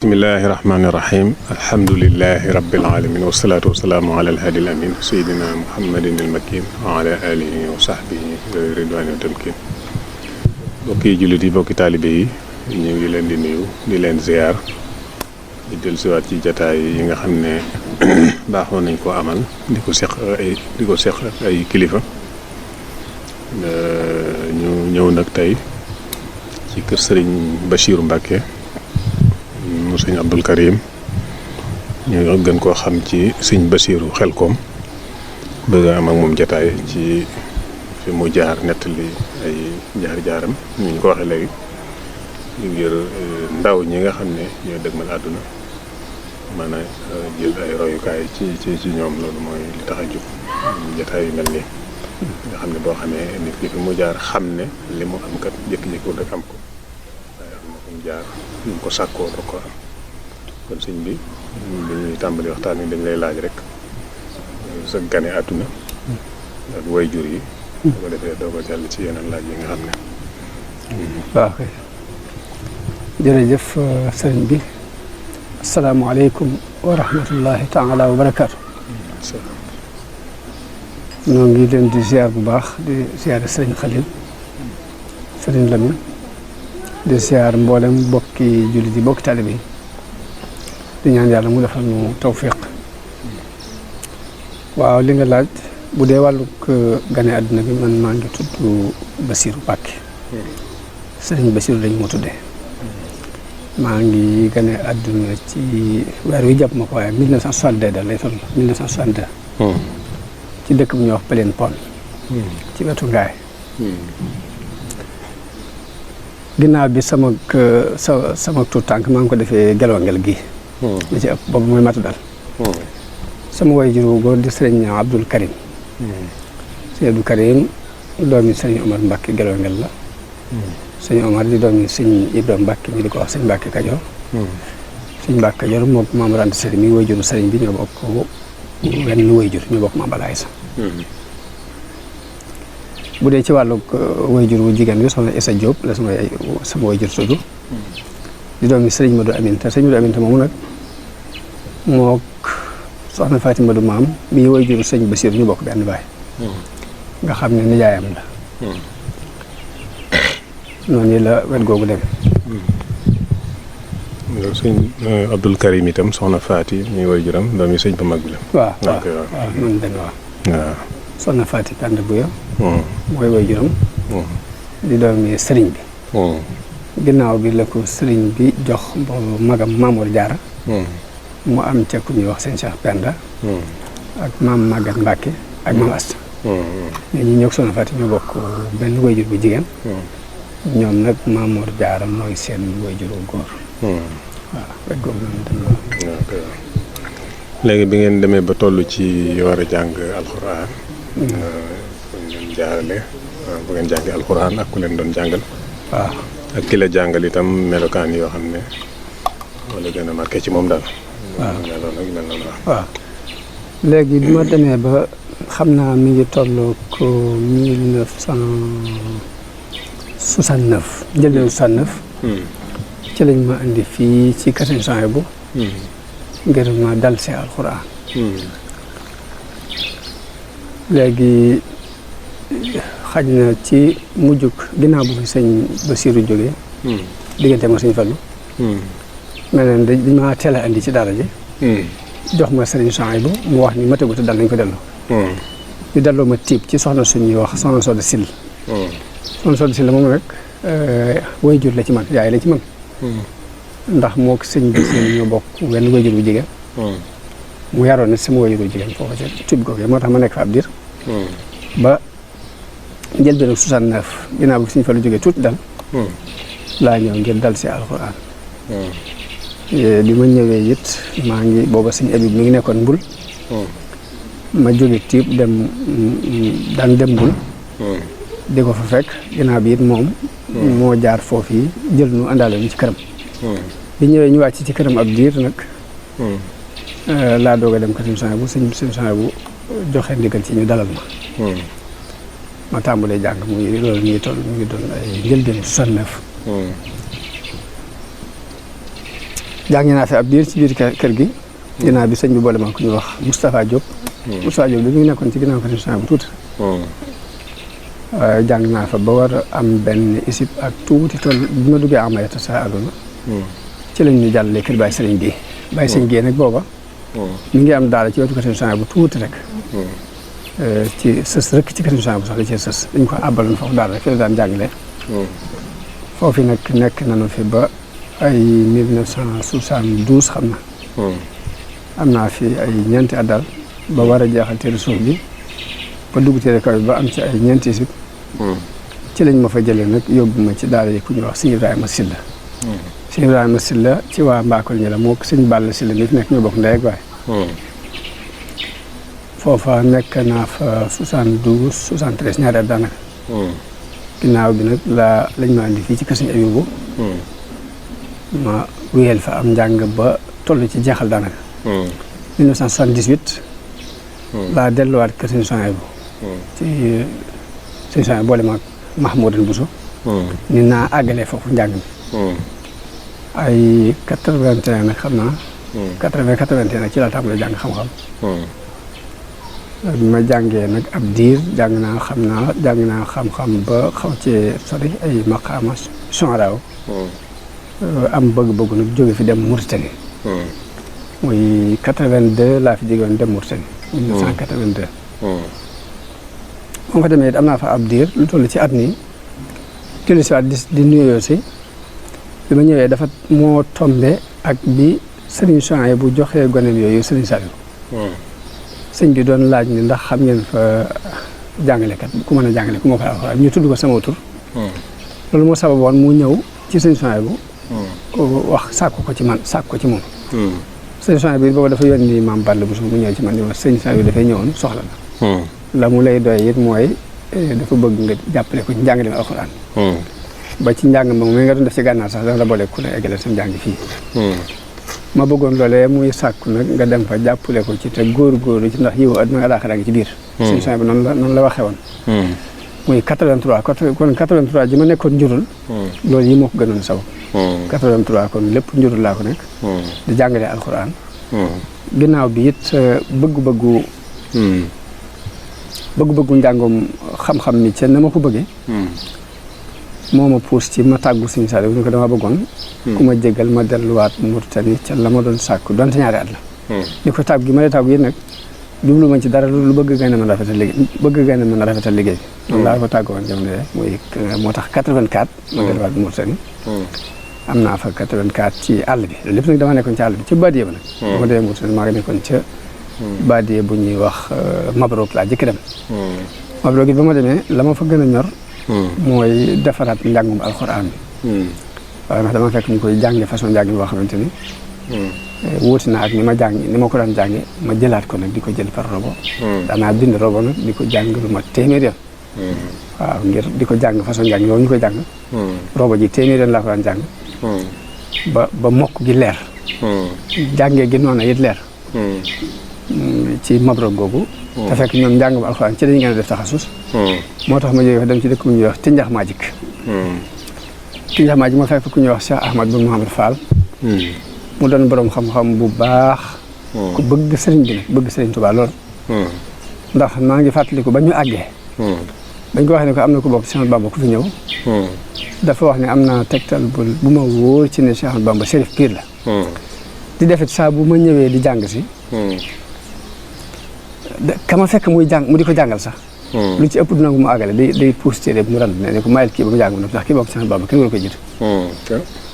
bismillahi rahmaani rahim alhamdulilahi rabbil alamin wasalaatu wasalaamu ala alhadi al amin sayidina muhammadin al makin wa ala alihi wa sahbihi zawi ridwani wa tamkin bokki jullit yi bokki taalibe yi ñu ngi leen di nuyu di leen ziar di dellusiwaat ci jataay yi nga xam ne baaxoon nañ ko amal di ko seq ay kilifa ñu ñëw nag tey ci kër sëriñ Bachiru Mbàkke mu sëñ Abdul Karim ñu gën koo xam ci sëñ Basiiru Xelkom bëgg am ak moom jataay ci fi mu jaar nettali ay jaar-jaaram ñu ko waxee léegi ngir ndaw ñi nga xam ne ñoo dëgmal àdduna mën a jël ay royukaay ci ñoom loolu mooy li tax a jóg jataay yu mel nii nga xam ne boo xamee nit ki fi mu jaar xam ne li mu am kat jékki-jékki rek am ko waaye am na fu mu jaar ñu ko sàkkoo doo ko am kon sëñ bi ñuy tàmbali waxtaan wi dañ lay laaj rek sa gane àdduna ak waajur yi bu ko defee doo ko jàll ci yeneen laaj yi nga xam ne waaw kay jërëjëf sëriñ bi asalaamaaleykum wa rahmatullahi taala wa barakaatu ñoo ngi leen di ziar bu baax di ziare sëriñ Xalil sëriñ Lamin di ziar mboolem bokki jullit yi bokki taalibe yi di ñaan yàlla mu defal nu tawfiq waaw li nga laaj bu dee wàllug gane àdduna bi man maa ngi tudd Basiiru Mbàkke sëriñ Basiiru lañ moo tuddee maa ngi gane àdduna ci weer wi jàpp ma ko waaye 1962 daal lay toll 1962 ci dëkk bu ñuy wax Pëleen Pon ci wetu Ngaay ginnaaw bi sama tuut tànk maa ngi ko defee gelongel gi li ci ëpp boobu mooy matu dal sama waajur wu góor di sëriñ Abdul Karim sëriñ Abdul Karim doomi sëriñ Omar Mbàkke gelongel la sëriñ Omar di doomi sëriñ Ibrahima Mbàkke ñu di ko wax sëriñ Mbàkke Kajoor sëriñ Mbàkke Kajoor moom Maam Mor Anta Sali mi waajuru sëriñ bi ñoo bokk wenn waajur ñoo bokk Maam Balaay Sa bu dee ci wàllug waajur wu jigéen bi soxna Issa Diop la sama waajur tudd di doomi sëriñ Madou Aminta sëriñ Madou Aminta moomu nag mook soxna Fatima du maam mi waajuru sëriñ Basiir ñu bokk benn baay nga xam ne nijaayam la noonu la wet googu dem sëñ Abdul Karim itam soxna Faati mi waajuram doomi sëñ ba mag bi la waaw noonu dem waaw soxna Faati Penda Buya mooy waajuram di doomi sëriñ bi ginnaaw bi la ko sëriñ bi jox magam Mamour Diarra mu am ca ku ñuy wax sëñ Cheikh Penda ak maam Maguette Mbacke ak maam Asta ñi ñoo soxna Faati ñoo bokk benn waajur bu jigéen ñoom nag Mamour Diarra mooy seen waajur bu góor waaw wet googu noonu dem léegi bi ngeen demee ba toll ci war a jàng alxuraan fu ngeen jaarale bu ngeen jàngee alxuraan ak ku leen doon jàngal waaw ak ki la jàngal itam melokaan yoo xam ne wala gën a marqué ci moom daal waaw léegi bi ma demee ba xam naa mi ngi toll ko 1969 njëlbéenu 69 ci lañ ma indi fii ci Kër Souhaïbou ngir ma dal si alxuraan léegi xaj na ci mujjug ginnaaw bu fi sëñ Basiiru jógee diggante ma sëñ Fallu mel ne dañ maa teel a indi ci daara ji jox ma sëriñ Souhaïbou mu wax ni ma teguta dal nañ ko delloo ñu delloo ma tiib ci soxna suñuy wax soxna Soda Sil soxna Soda Sil moom rek waajur la ci man yaay la ci man ndax moo ko sëñ Basiiru ñoo bokk wenn waajur bu jigéen mu yaroon na sama waajur bu jigéen foofu ci tiib googu moo tax ma nekk fa ab diir ba njëlbéenu 69 ginnaaw bi suñu fa lu jógee tuuti dal laa ñëw ngir dal si alxuraan bi ma ñëwee it maa ngi booba suñu Abib mi ngi nekkoon Mbul ma jóge tiib daan dem Mbul di ko fa fekk ginnaaw bi it moom moo jaar foofu yi jël nu àndaale ñu ci këram bi ñëwee ñu wàcc ci këram ab diir nag laa doog a dem Kër Souhaïbou sëñ Souhaïbou joxe ndigal ci ñu dalal ma tàmbalee jàng muy loolu ñu ngi doon ay njëlbéen 69 jàngi naa fi ab diir ci biir kër gi. ginnaaw bi sëñ bi boole ma ku ñuy wax Moustapha Diop. Moustapha Diop dañu nekkoon ci ginnaaw kër Sëñ bu tuuti. jàng naa fa ba war a am benn isib ak tuuti tool bi ma duggee amay ta sa àdduna. ci lañ ñu jàllalee kër Baye Serigne Gueye. Baye Serigne Gueye nag booba. mi ngi am daara ci wetu kër Sëñ bu tuuti rek. ci sës rek ci kër Sëñ bu sax la ci sës dañ ko àbbaloon foofu daal rek fi la daan jàngalee. foofu nag nekk nañu fi ba ay 1972 xam na. am naa fi ay ñeenti at daal ba war a jeexal téere suuf bi ba dugg téere kaw bi ba am ci ay ñeenti isib. ci lañ ma fa jëlee nag yóbbu ma ci daara yi ku ñuy wax sëñ Ibrahima Silla. sëñ Ibrahima Silla ci waa Mbakol ñi la moo sëñ Balla Silla mi fi nekk ñoo bokk ndey ak baay. foofa nekk naa fa 72 73 ñaari at daanaka. ginnaaw bi nag lañ ma andi fii ci kër sëñ Abibu. ma wéyal fa am njàng ba toll ci jeexal daanaka. 1978. laa delluwaat kër sëñ Abibu. ci sëñ Abibu boole ma ak Mahmoudan Bousso. ni naa àggalee foofu njàng mi. ay 81 nag xam naa. 81 nag ci laa tàmbalee jàng xam-xam. bi ma jàngee nag ab diir jàng naa xam-xam ba xaw cee sori ay maqaama sonraaw. am bëgg-bëgg nag jóge fi dem Mauritanie. muy 82 laa fi jógewoon dem Mauritanie. 1982. moo fa demee it am naa fa ab diir lu toll ci at nii. dellu si waat di nuyoo si bi ma ñëwee dafa moo tombe ak bi Serigne Souhaïbou bu joxee goneem yooyu Serigne Saliou. sëñ bi doon laaj ni ndax xam ngeen fa jàngalekat ku mën a jàngale ku ma fa alxuraan ñu tudd ko sama tur. loolu moo sababoon mu ñëw ci sëñ Souhaïbou bu wax sàkku ko ci moom. sëñ Souhaïbou bi boobu dafa yónni maam Balla Bousso mu ñëw ci man ni ma sëñ Souhaïbou dafay ñëwoon soxla la. la mu lay doy it mooy dafa bëgg nga jàppale ko ci njàngale alxuraan. ba ci njàng moom mi nga doon def ci gànnaar sax dana la boole ku la eggale sa njàng fii. ma bëggoon loolee muy sàkku nag nga dem fa jàppale ko ci te góor-góorlu ci ndax yiwu àdduna alaaxira ngi ci biir. sëñ Souhaïbou noonu la waxee woon. muy 83 kon 83 ji ma nekkoon njurul. loolu yi moo ko gënoon saw. 83 kon lépp njurul laa ko nekk. di jàngale alxuraan. ginnaaw bi it bëgg-bëggu njàngum xam-xam mi ca na ma ko bëggee. moo ma puus ci ma tàggu Sëñ Saliou ni ko dama bëggoon. ku ma jégal ma delluwaat Mauritanie ca la ma doon sàkku donte ñaari at la. li ko tàggu gi ma lay tàggu yi nag jublu ma ci dara lu bëgg gën a mën a rafetal liggéey. noonu laa ko tàggoon jamono muy moo tax 84. ma delluwaat Mauritanie. am naa fa 84 ci àll bi loolu lépp nag dama nekkoon ci àll bi ci Badiye ba nag. ba ma demee Mauritanie maa ngi nekkoon ca Badiye bu ñuy wax Mabrouk laa jëkk dem. Mabrouk it ba ma demee la ma fa gën a ñor. mooy defaraat njàngum alxuraan bi. waaye ndax dama fekk ñu koy jànge façon njàng boo xamante ni. wuuti na ak ni ma ko daan jànge ma jëlaat ko nag di ko jël par robo. daanaa bind robo nag di ko jàng lu ma téeméer yoon. waaw ngir di ko jàng façon njàng loolu ñu koy jàng. robo ji téeméer yoon laa ko daan jàng. ba mokk gi leer. jàngee gi noonu it leer. ci Mabrouk googu. te fekk ñoom njàngum alxuraan ci dañu gën a def taxasus. moo tax ma jógee dem ci dëkk bu ñuy wax Tinjax Majik. Tinjax Majik ma fekk ku ñuy wax Cheikh Ahmad bin Mohamed Fall. mu doon borom xam-xam bu baax. ku bëgg sëriñ bi nag bëgg sëriñ Tuubaa lool. ndax maa ngi fàttaliku ba ñu àggee. dañ ko wax ne ko am na ko bokk ci Cheikh Bamba ku fi ñëw. dafa wax ne am naa tegtal bu ma wóor ci ne Cheikh Bamba Chérif Pire la. di defit saa bu ma ñëwee di jàng si. kama fekk muy jàng mu di ko jàngal sax. lu ci ëpp dina ko mu àggale day puus téere bi mu rand ne ko mayel kii ba mu jàng ndax kii bokk Cheikh Bamba kenn war ko jiitu.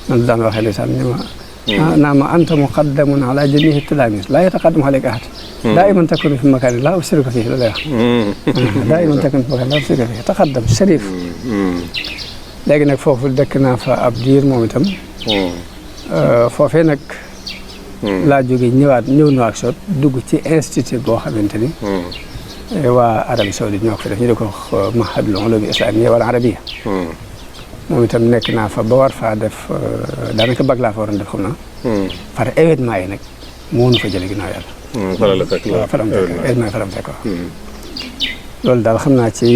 noonu daan waxee ndeysaan ne ma naa ma anta muqaddamun ala jamiihi talaamis laa yataqaddamu alayka ahad. daa'iman takunu fi makaanin laa ushrika fiihi la lay wax. daa'iman takunu fi makaanin laa ushrika fiihi taqaddam Chérif. léegi nag foofu dëkk naa fa ab diir moom itam. foofee nag. laa jógee ñëw Nouakchott dugg ci institut boo xamante ni. waa Arabie Saoudite ñoo ko fa def ñu di ko wax Mahadul Ulum Islamiyya wal Arabiyya. moom itam nekk naa fa ba war faa def daanaka bag laa fa waroon def xam naa. far événement yi nag moo nu fa jëlee ginnaaw yàlla. faram fekk événement yi faram fekk waaw. loolu daal xam naa ci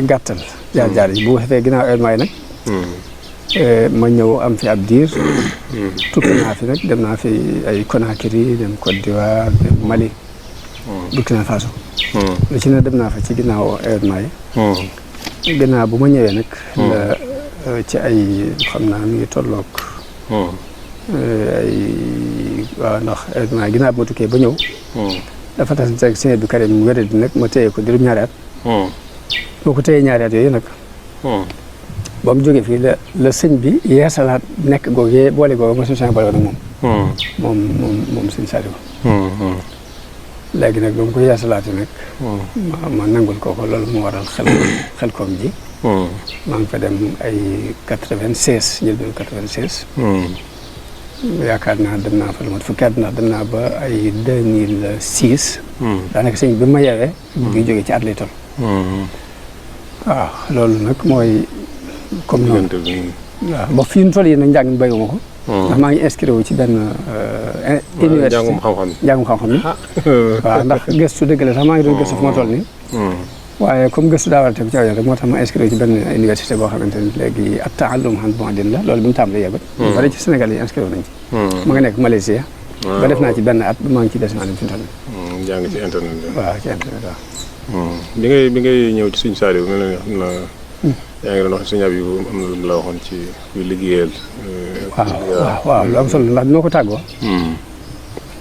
gàttal jaar-jaar yi bu fekkee ginnaaw événement yi nag. ma ñëw am fi ab diir. tukki naa fi nag dem naa fi ay Conakry dem Côte d'Ivoire dem Mali. Burkina Faso. lu ci ne dem naa fa ci ginnaaw événement yi. ginnaaw bu ma ñëwee nag. ci ay xam naa mi ngi tolloog. waaw ndax événement ginnaaw bi ma tukkee ba ñëw. dafa tas rek Sëñ Abdou Karim mu wéradi nag ma téye ko diirum ñaari at. boo ko téyee ñaari at yooyu nag. ba mu jógee fii la sëñ bi yeesalaat nekk googee boole googu ma suñu boole woon ak moom. moom sëñ Saliou. léegi nag ba mu ko yeesalaatee nag. ma nangul kooko loolu mu waral xel koom ji. maa ngi fa dem ay 96 njëlbéenu 96. yaakaar naa dem naa fa lu mat fukki at ndax dem naa ba ay 2006. daanaka sëñ bi ma yeewee. ngi jógee ci at lay toll. waaw loolu nag mooy. comme noonu waaw ba fii mu toll yi nag njàng mi béyuma ko. ndax maa ngi inscrire wu ci benn. université njàngum xam-xam ni waaw ndax gëstu dëgg la sax maa ngi doon gëstu fu ma toll nii. waaye comme gëstu daa war a tegu ci aw yoon rek moo tax ma inscrire ci benn université boo xamante ni léegi at taallum xam bon din la loolu bi mu tàmbalee yàggut. bari ci Sénégal yi inscrire nañ ci. ma nga nekk Malaysia. ba def naa ci benn at maa ngi ci des naa dem fi mu toll nii. jàng ci internet bi. waaw ci internet waaw. bi ngay ñëw ci Sëñ Saliou mel na xam naa. yaa ngi doon wax Sëñ Abibou am na lu mu la waxoon ci kuy liggéeyal. waaw lu am solo ndax bi ma ko tàggoo.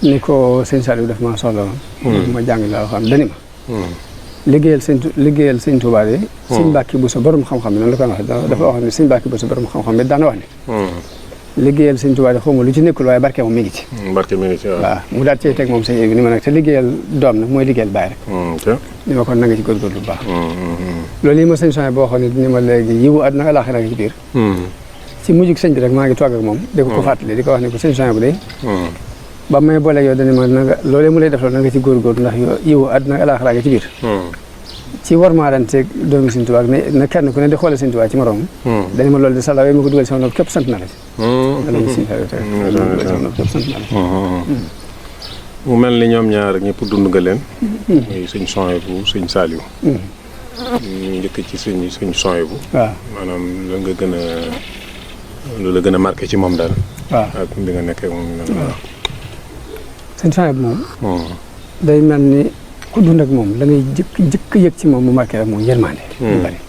ni ko Sëñ Saliou daf maa soxla woon. ma jàng la xam dani ma. liggéeyal sëñ Tuubaa de. sëñ Mbàkke Buso borom xam-xam bi noonu la ko waxee dafa wax ne sëñ Mbàkke Buso borom xam-xam bi daana wax ne. liggéeyal sëñ Tuubaa de xaw ma lu ci nekkul waaye barke moom mi ngi ci. barke mi ngi ci waaw mu daal cee teg moom sëñ bi ni ma nag te liggéeyal doom nag mooy liggéeyal baay rek. ni ma kon na nga ci góorgóorlu bu baax. loolu yi ma sëñ Sonia boo xam ne ni ma léegi yiwu àddina alaaxira ci biir. ci mujjug sëñ bi rek maa ngi toog ak moom. di ko fàttali di ko wax ne ko sëñ Sonia bu dee. ba may booleeg yow dañu ma na nga loolee mu lay def loolu na nga ci góorgóorlu ndax yiwu àddina alaaxira ci biir. ci war maa danteeg doomi Sëñ Tuubaa na kenn ku ne di xoole Sëñ Tuubaa ci moroom. dañu ma loolu de sala ma ko dugal sama nopp képp sant na la ci. mu mel ni ñoom ñaar ñëpp dund nga leen. muy Sëñ Souhaïbou Sëñ Saliou. ñu njëkk ci Sëñ Souhaïbou. waaw maanaam la gën a marqué ci moom daal. waaw ak bi nga nekkee moom. waaw Sëñ Souhaïbou moom. day mel ni. ku dund ak moom la ngay jëkk yëg ci moom mu marqué rek moom yërmande. mu bari.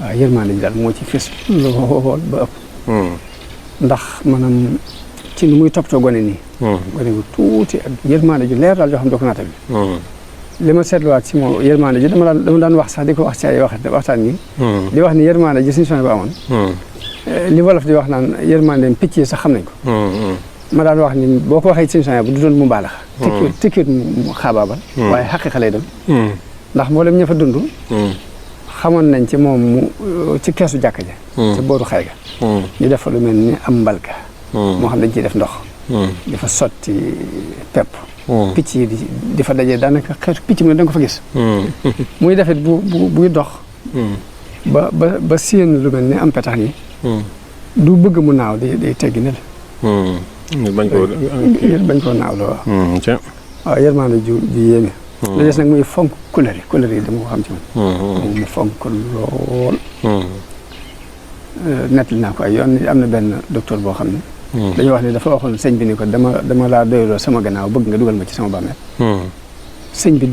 waaw yërmande ji daal moo ci fës lool ba ëpp. ndax maanaam ci ni muy toppatoo gone nii. gone gu tuuti ak yërmande ju leer daal joo xam doo ko naatal bi. li ma seetluwaat ci moom yërmande ji dama daan wax sax di ko wax ci ay waxtaan yi. di wax ni yërmande ji suñu soxna ba amoon. li wolof di wax naan yërmande picc yi sax xam nañ ko. ma daan wax ni boo ko waxee ci Sëñ bu du doon mu baalax. tikkiwut mu xaabaabal. waaye xaqiiqa lay doon. ndax mboolem ña fa dund. xamoon nañ ci moom mu ci keesu jàkka ja. ci booru xay ga. ñu def fa lu mel ni am mbalka. moo xam dañ ciy def ndox. di fa sotti pepp. picc yi di fa dajee daanaka xeetu picc mu ne da nga ko fa gis. muy defit buy dox. ba séen lu mel ni am petax yi. du bëgg mu naaw day teggi ne la. bañ koo naawloo waaw. waaw yërmande ju yéeme. la des nag muy fonk couleur yi dama ko xam ci moom. mu fonk lool. nettali naa ko ay yoon am na benn docteur boo xam ne. dañuy wax ne dafa waxoon sëñ bi ni ko dama laa doyloo sama gannaaw bëgg nga dugal ma ci sama bàmmeel. sëñ bi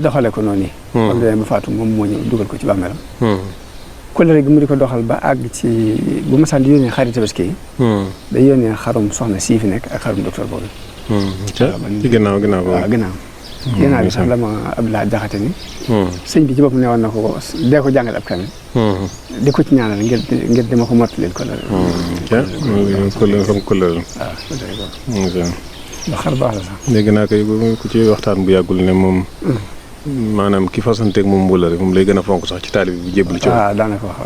doxale ko noonu yi. comme demee ba faatu moom moo ñëw dugal ko ci bàmmeelam. couleur gi mu di ko doxal ba àgg ci bu masaan di yónnee xarit tabaski yi. day yónnee xarum soxna sii fi nekk ak xarum docteur boobu. ci ginnaaw boobu. waaw ginnaaw bi sax la ma Abdoulaye Jaxate ni sëñ bi ci boppam ne woon na ko dee ko jàngal ab kamil. di ko ci ñaanal ngir di ma ko mottalil couleur. couleur. waaw lu xar baax la sax. léegi naa koy ku ci waxtaan bu yàggul ne moom. maanaam ki fasanteeg moom wala rek moom lay gën a fonk sax ci taalib bi jébbalu ci. waaw daanaka wax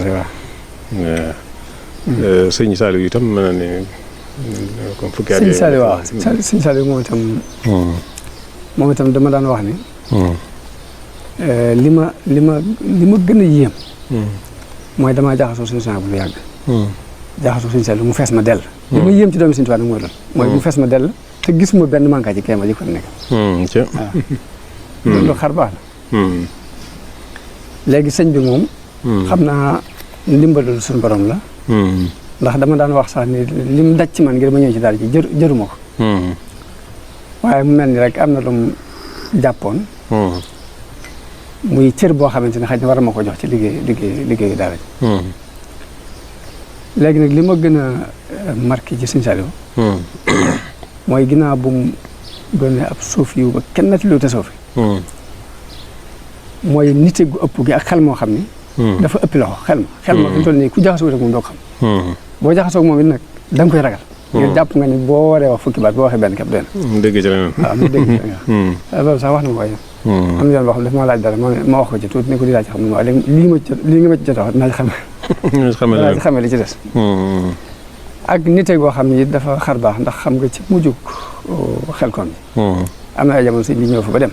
waaw. sëñ Saliou itam mën na ne comme fukki at. sëñ Saliou waaw sëñ Saliou moom itam dama daan wax ni. li ma gën a yéem. mooy damaa jaxasoo suñu sang bu lu yàgg. jaxasoo suñu Saliou mu fees ma dell. li ma yéem ci doomi Sëñ Tuubaa nag mooy loolu. mooy mu fees ma dell. te gisuma benn manka ci kéema ji ko nekk. waaw loolu xar baax la. léegi sëñ bi moom. xam naa ndimbalul suñu borom la. ndax dama daan wax sax ni lim daj ci man ngir ma ñëw ci daara ji jëruma ko. waaye mu mel ni rek am na lu mu jàppoon. muy cër boo xamante ne xëy na war ma ko jox ci liggéeyu daara ji. léegi nag li ma gën a marqué ci Sëñ Saliou. mooy ginnaaw bu mu doon ab suuf yu ba kenn nati lu te suufi. mooy nite gu ëpp gi ak xel moo xam ni. dafa ëppi loxo xel ma fi mu toll nii ku jaxasoo rek moom doo ko xam. boo jaxasoo moom it nag da nga koy ragal. ngir jàpp nga ni boo waree wax fukki baat boo waxee benn képp doy na. dégg ci leneen. waaw mu dégg ci leneen. loolu sax wax na ma koy. am na yoon boo xam ne dafa ma laaj dara ma wax ko ci tuuti ne ko di laaj xam ne waaye léegi lii nga ma ci jot a wax dinaa ci xamee li ci des. ak nite goo xam ni dafa xar baax ndax xam nga ci mujjug Xelkom bi. am na ay jamono sëñ bi ñëw fa ba dem.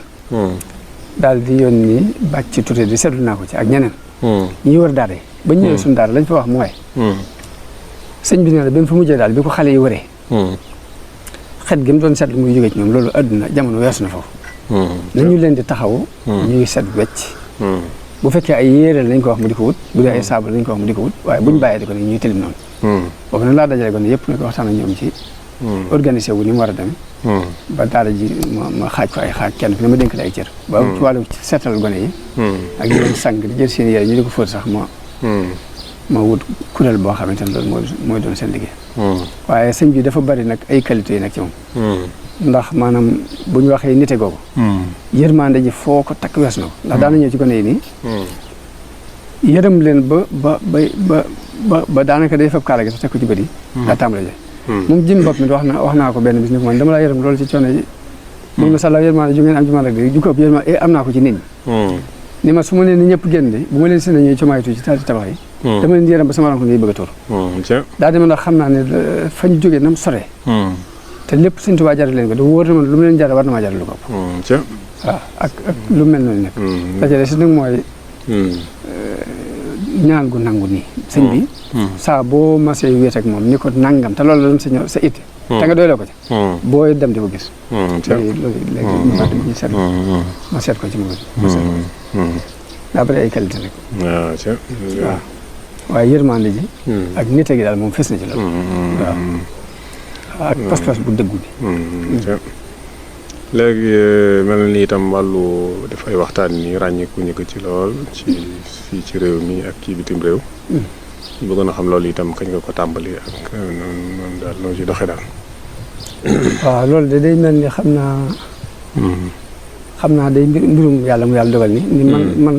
daal di yónni bàcc ci tuuti di seetlu naa ko ci ak ñeneen. ñi wër daara yi ba ñëwee suñu daara lañ fa wax mooy. sëñ bi nee na ba mu fa mujjee daal bi ko xale yi wëree. xet gi mu doon seetlu muy jógee ci ñoom loolu àdduna jamono weesu na foofu. nañu leen di taxawu. ñuy set wecc. bu fekkee ay yére lañ ko wax mu di ko wut bu dee ay saabu lañ ko wax mu di ko wut waaye buñ bàyyee di ko ne ñuy tilim noonu. boobu nag laa dajale ko ne yëpp nag waxtaan ak ñoom ci. organisé wu ni mu war a demee. ba daara ji ma xaaj ko ay xaaj kenn ku ne ma dénk la ay cër. ba ci wàllu seetal gone yi. ak di leen sang di jël seen yére ñu di ko fóot sax ma wut kuréel boo xamante ne loolu mooy doon seen liggéey. waaye sëñ bi dafa bari nag ay qualité yi nag ci moom. ndax maanaam bu ñu waxee nite googu. yërmande ji foo ko takk wees na ko ndax daana ñëw ci gone yi nii. yërëm leen ba daanaka day fab kaala gi sax teg ko ci bët yi. daa tàmbale jooy. moom jëm bopp mi wax naa ko benn bis ni ko man dama laa yërëm loolu ci coono yi. mun ma sàlla yërmande ju ngeen am ci man rek de ju ko ëpp yërmande am naa ko ci nit ñi. ni ma su ma leen ni ñëpp génn de bu ma leen seen ñuy comaaytu ci taati tabax yi. dama leen di yërëm ba sama ranko ngay bëgg a tuur. daa dema ndax xam naa ne fa ñu jógee nam sore. te lépp Sëñ Tuubaa jaral leen ko da wóor na ma lu mu leen jaral war na maa jaral lu ko ëpp. waaw ak lu mel noonu nag. dajale si nag mooy ñaan gu nangu nii sëñ bi. saa boo masee wéet ak moom ni ko nangam te loolu la doon sa itte. te nga doyloo ko ci. booy dem di ko gis. léegi ñu seet ma seet ko ci moom. daa bëri ay qualité nag. waaw waaye yërmande ji. ak nite gi daal moom fes na ci loolu. waaw ak pas-pas bu dëggu bi. léegi mel na ni itam wàllu dafay waxtaan ni ràññeeku ñu ko ci lool ci fii ci réew mi ak ci bitim réew. ñu bëggoon a xam loolu itam kañ nga ko tàmbali ak noonu daal noo ci doxee daal. waaw loolu de day mel ni xam naa day mbirum yàlla mu yàlla dogal ni man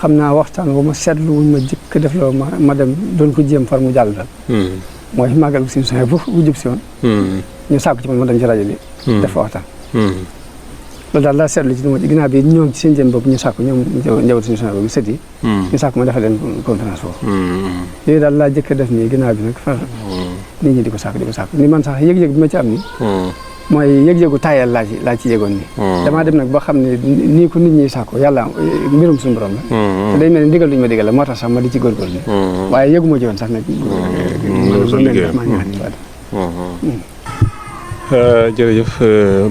xam naa waxtaan bu ma seetlu wuñ ma jëkk def loo ma dem doon ko jéem far mu jàll daal. mooy màggal bu si soxee bu jub si woon. ñu sàkku ci man ma dem ci rajo bi. def fa waxtaan. loolu daal laa seetlu ci ginnaaw bi ñoom ci seen jëm bopp ñu sàkku ñoom njabootu suñu soxee boobu sët yi. ñu sàkku ma defal leen conférence foofu. yooyu daal laa jëkk def nii ginnaaw bi nag far nit ñi di ko sàkku ni man sax yëg-yëg bi ma ci am ni mooy yëg-yëgu taayal laa ci yëgoon nii. damaa dem nag ba xam ne nii ko nit ñi sàkku yàlla mbirum suñu borom la. te day mel ni ndigal luñu ma digal la moo tax sax ma di ci góorgóorlu nii. waaye yëgu ma ci woon sax nag. jërëjëf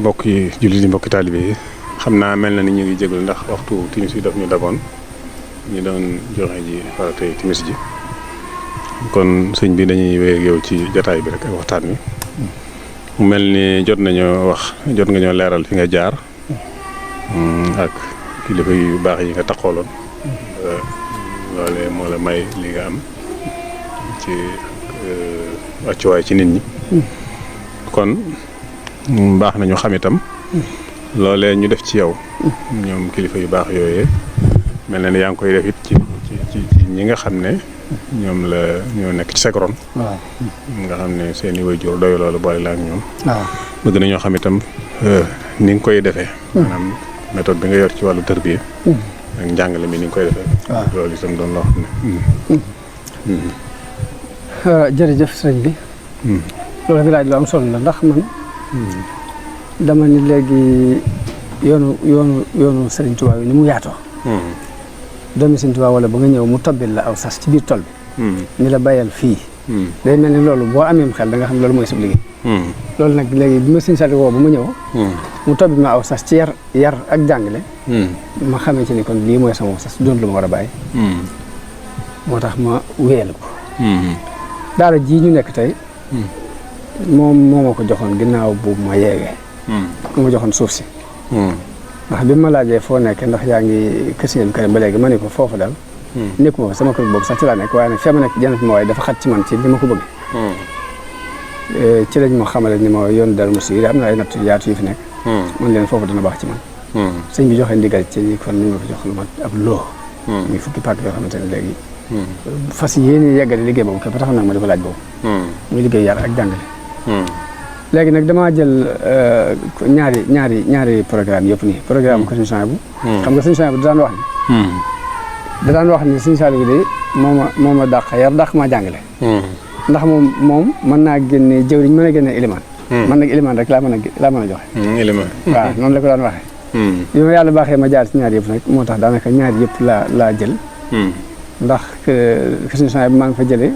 mbokk yi jullit yi mbokki taalibe yi xam naa mel na ni ñu ngi jégalu ndax waxtu timis yi daf ñu dagoon ñu doon joxe ji faratay timis ji kon sëñ bi dañuy wéy ak yow ci jataay bi rek ak waxtaan wi mu mel ni jot nga ñoo leeral fi nga jaar ak kilifa yu baax yi nga taxooloon loolee moo la may li nga am ci wàccuwaay ci nit ñi kon baax nañu xam itam loolee ñu def ci yow ñoom kilifa yu baax yooyee mel na ni yaa ngi koy def it ci ñi nga xam ne ñoo nekk ci sekron nga xam ne seen i waajur doy loolu boole la ak ñoom bëgg nañoo xam itam ni nga koy defee maanaam méthode bi nga yor ci wàllu tërbiya ak njàngale mi ni nga koy defee loolu itam doon loo xam ne jërëjëf sëriñ bi loolu nga laaj lu am solo la ndax man dama ni léegi yoonu Sëriñ Tuubaa yi ni mu yaatoo doomi Sëriñ Tuubaa wala ba nga ñëw mu tobbil la aw sas ci biir tool bi ni la bàyyal fii day mel ni loolu boo ameem xel da nga xam loolu mooy sab liggéey loolu nag léegi bi ma Sëriñ Saliou woo ba ma ñëw mu tobbil ma aw sas ci yar ak jàngale ma xamee ci ni kon lii mooy sama sas doon lu ma war a bàyyi moo tax ma wéyal ko daara ji ñu nekk tey moom moo ma ko joxoon ginnaaw bu ma yeegee moo ma joxoon suuf si ndax bi ma laajee foo nekk ndax yaa ngi kër Sëñ Abdou Karim ba léegi ma ne ko foofu daal nekkuma fa sama kër boobu sax ci laa nekk waaye nag fee ma nekk Jannatul Mahwa dafa xat ci man ci li ma ko bëgg ci lañ ma xamale ni ma yoon Darou Mouhty am na ay natt yaatu yu fi nekk man leen foofu dana baax ci man sëñ bi joxe ndigal ci kon ni ma fa jox lu mat ab loo muy fukki pàkk yoo xamante ne léegi fas yéene yeggale liggéey boobu képp tax nag ma di ko laaj boobu muy liggéey yar ak jàngale léegi nag damaa jël ñaari programme yëpp nii programme ko Sëñ Souhaïbou xam nga Sëñ Souhaïbou da daan wax ni Sëñ Saliou de moo ma dàq yar dàq maa jàngale ndax moom mën naa génne jëwriñ mën a génne ilimaan man nag ilimaan rek laa mën a joxe ilimaan waaw noonu la ko daan waxee bi ma yàlla baaxee ma jaar ci ñaar yëpp nag moo tax daanaka ñaar yëpp laa jël ndax Sëñ Souhaïbou maa ngi fa jëlee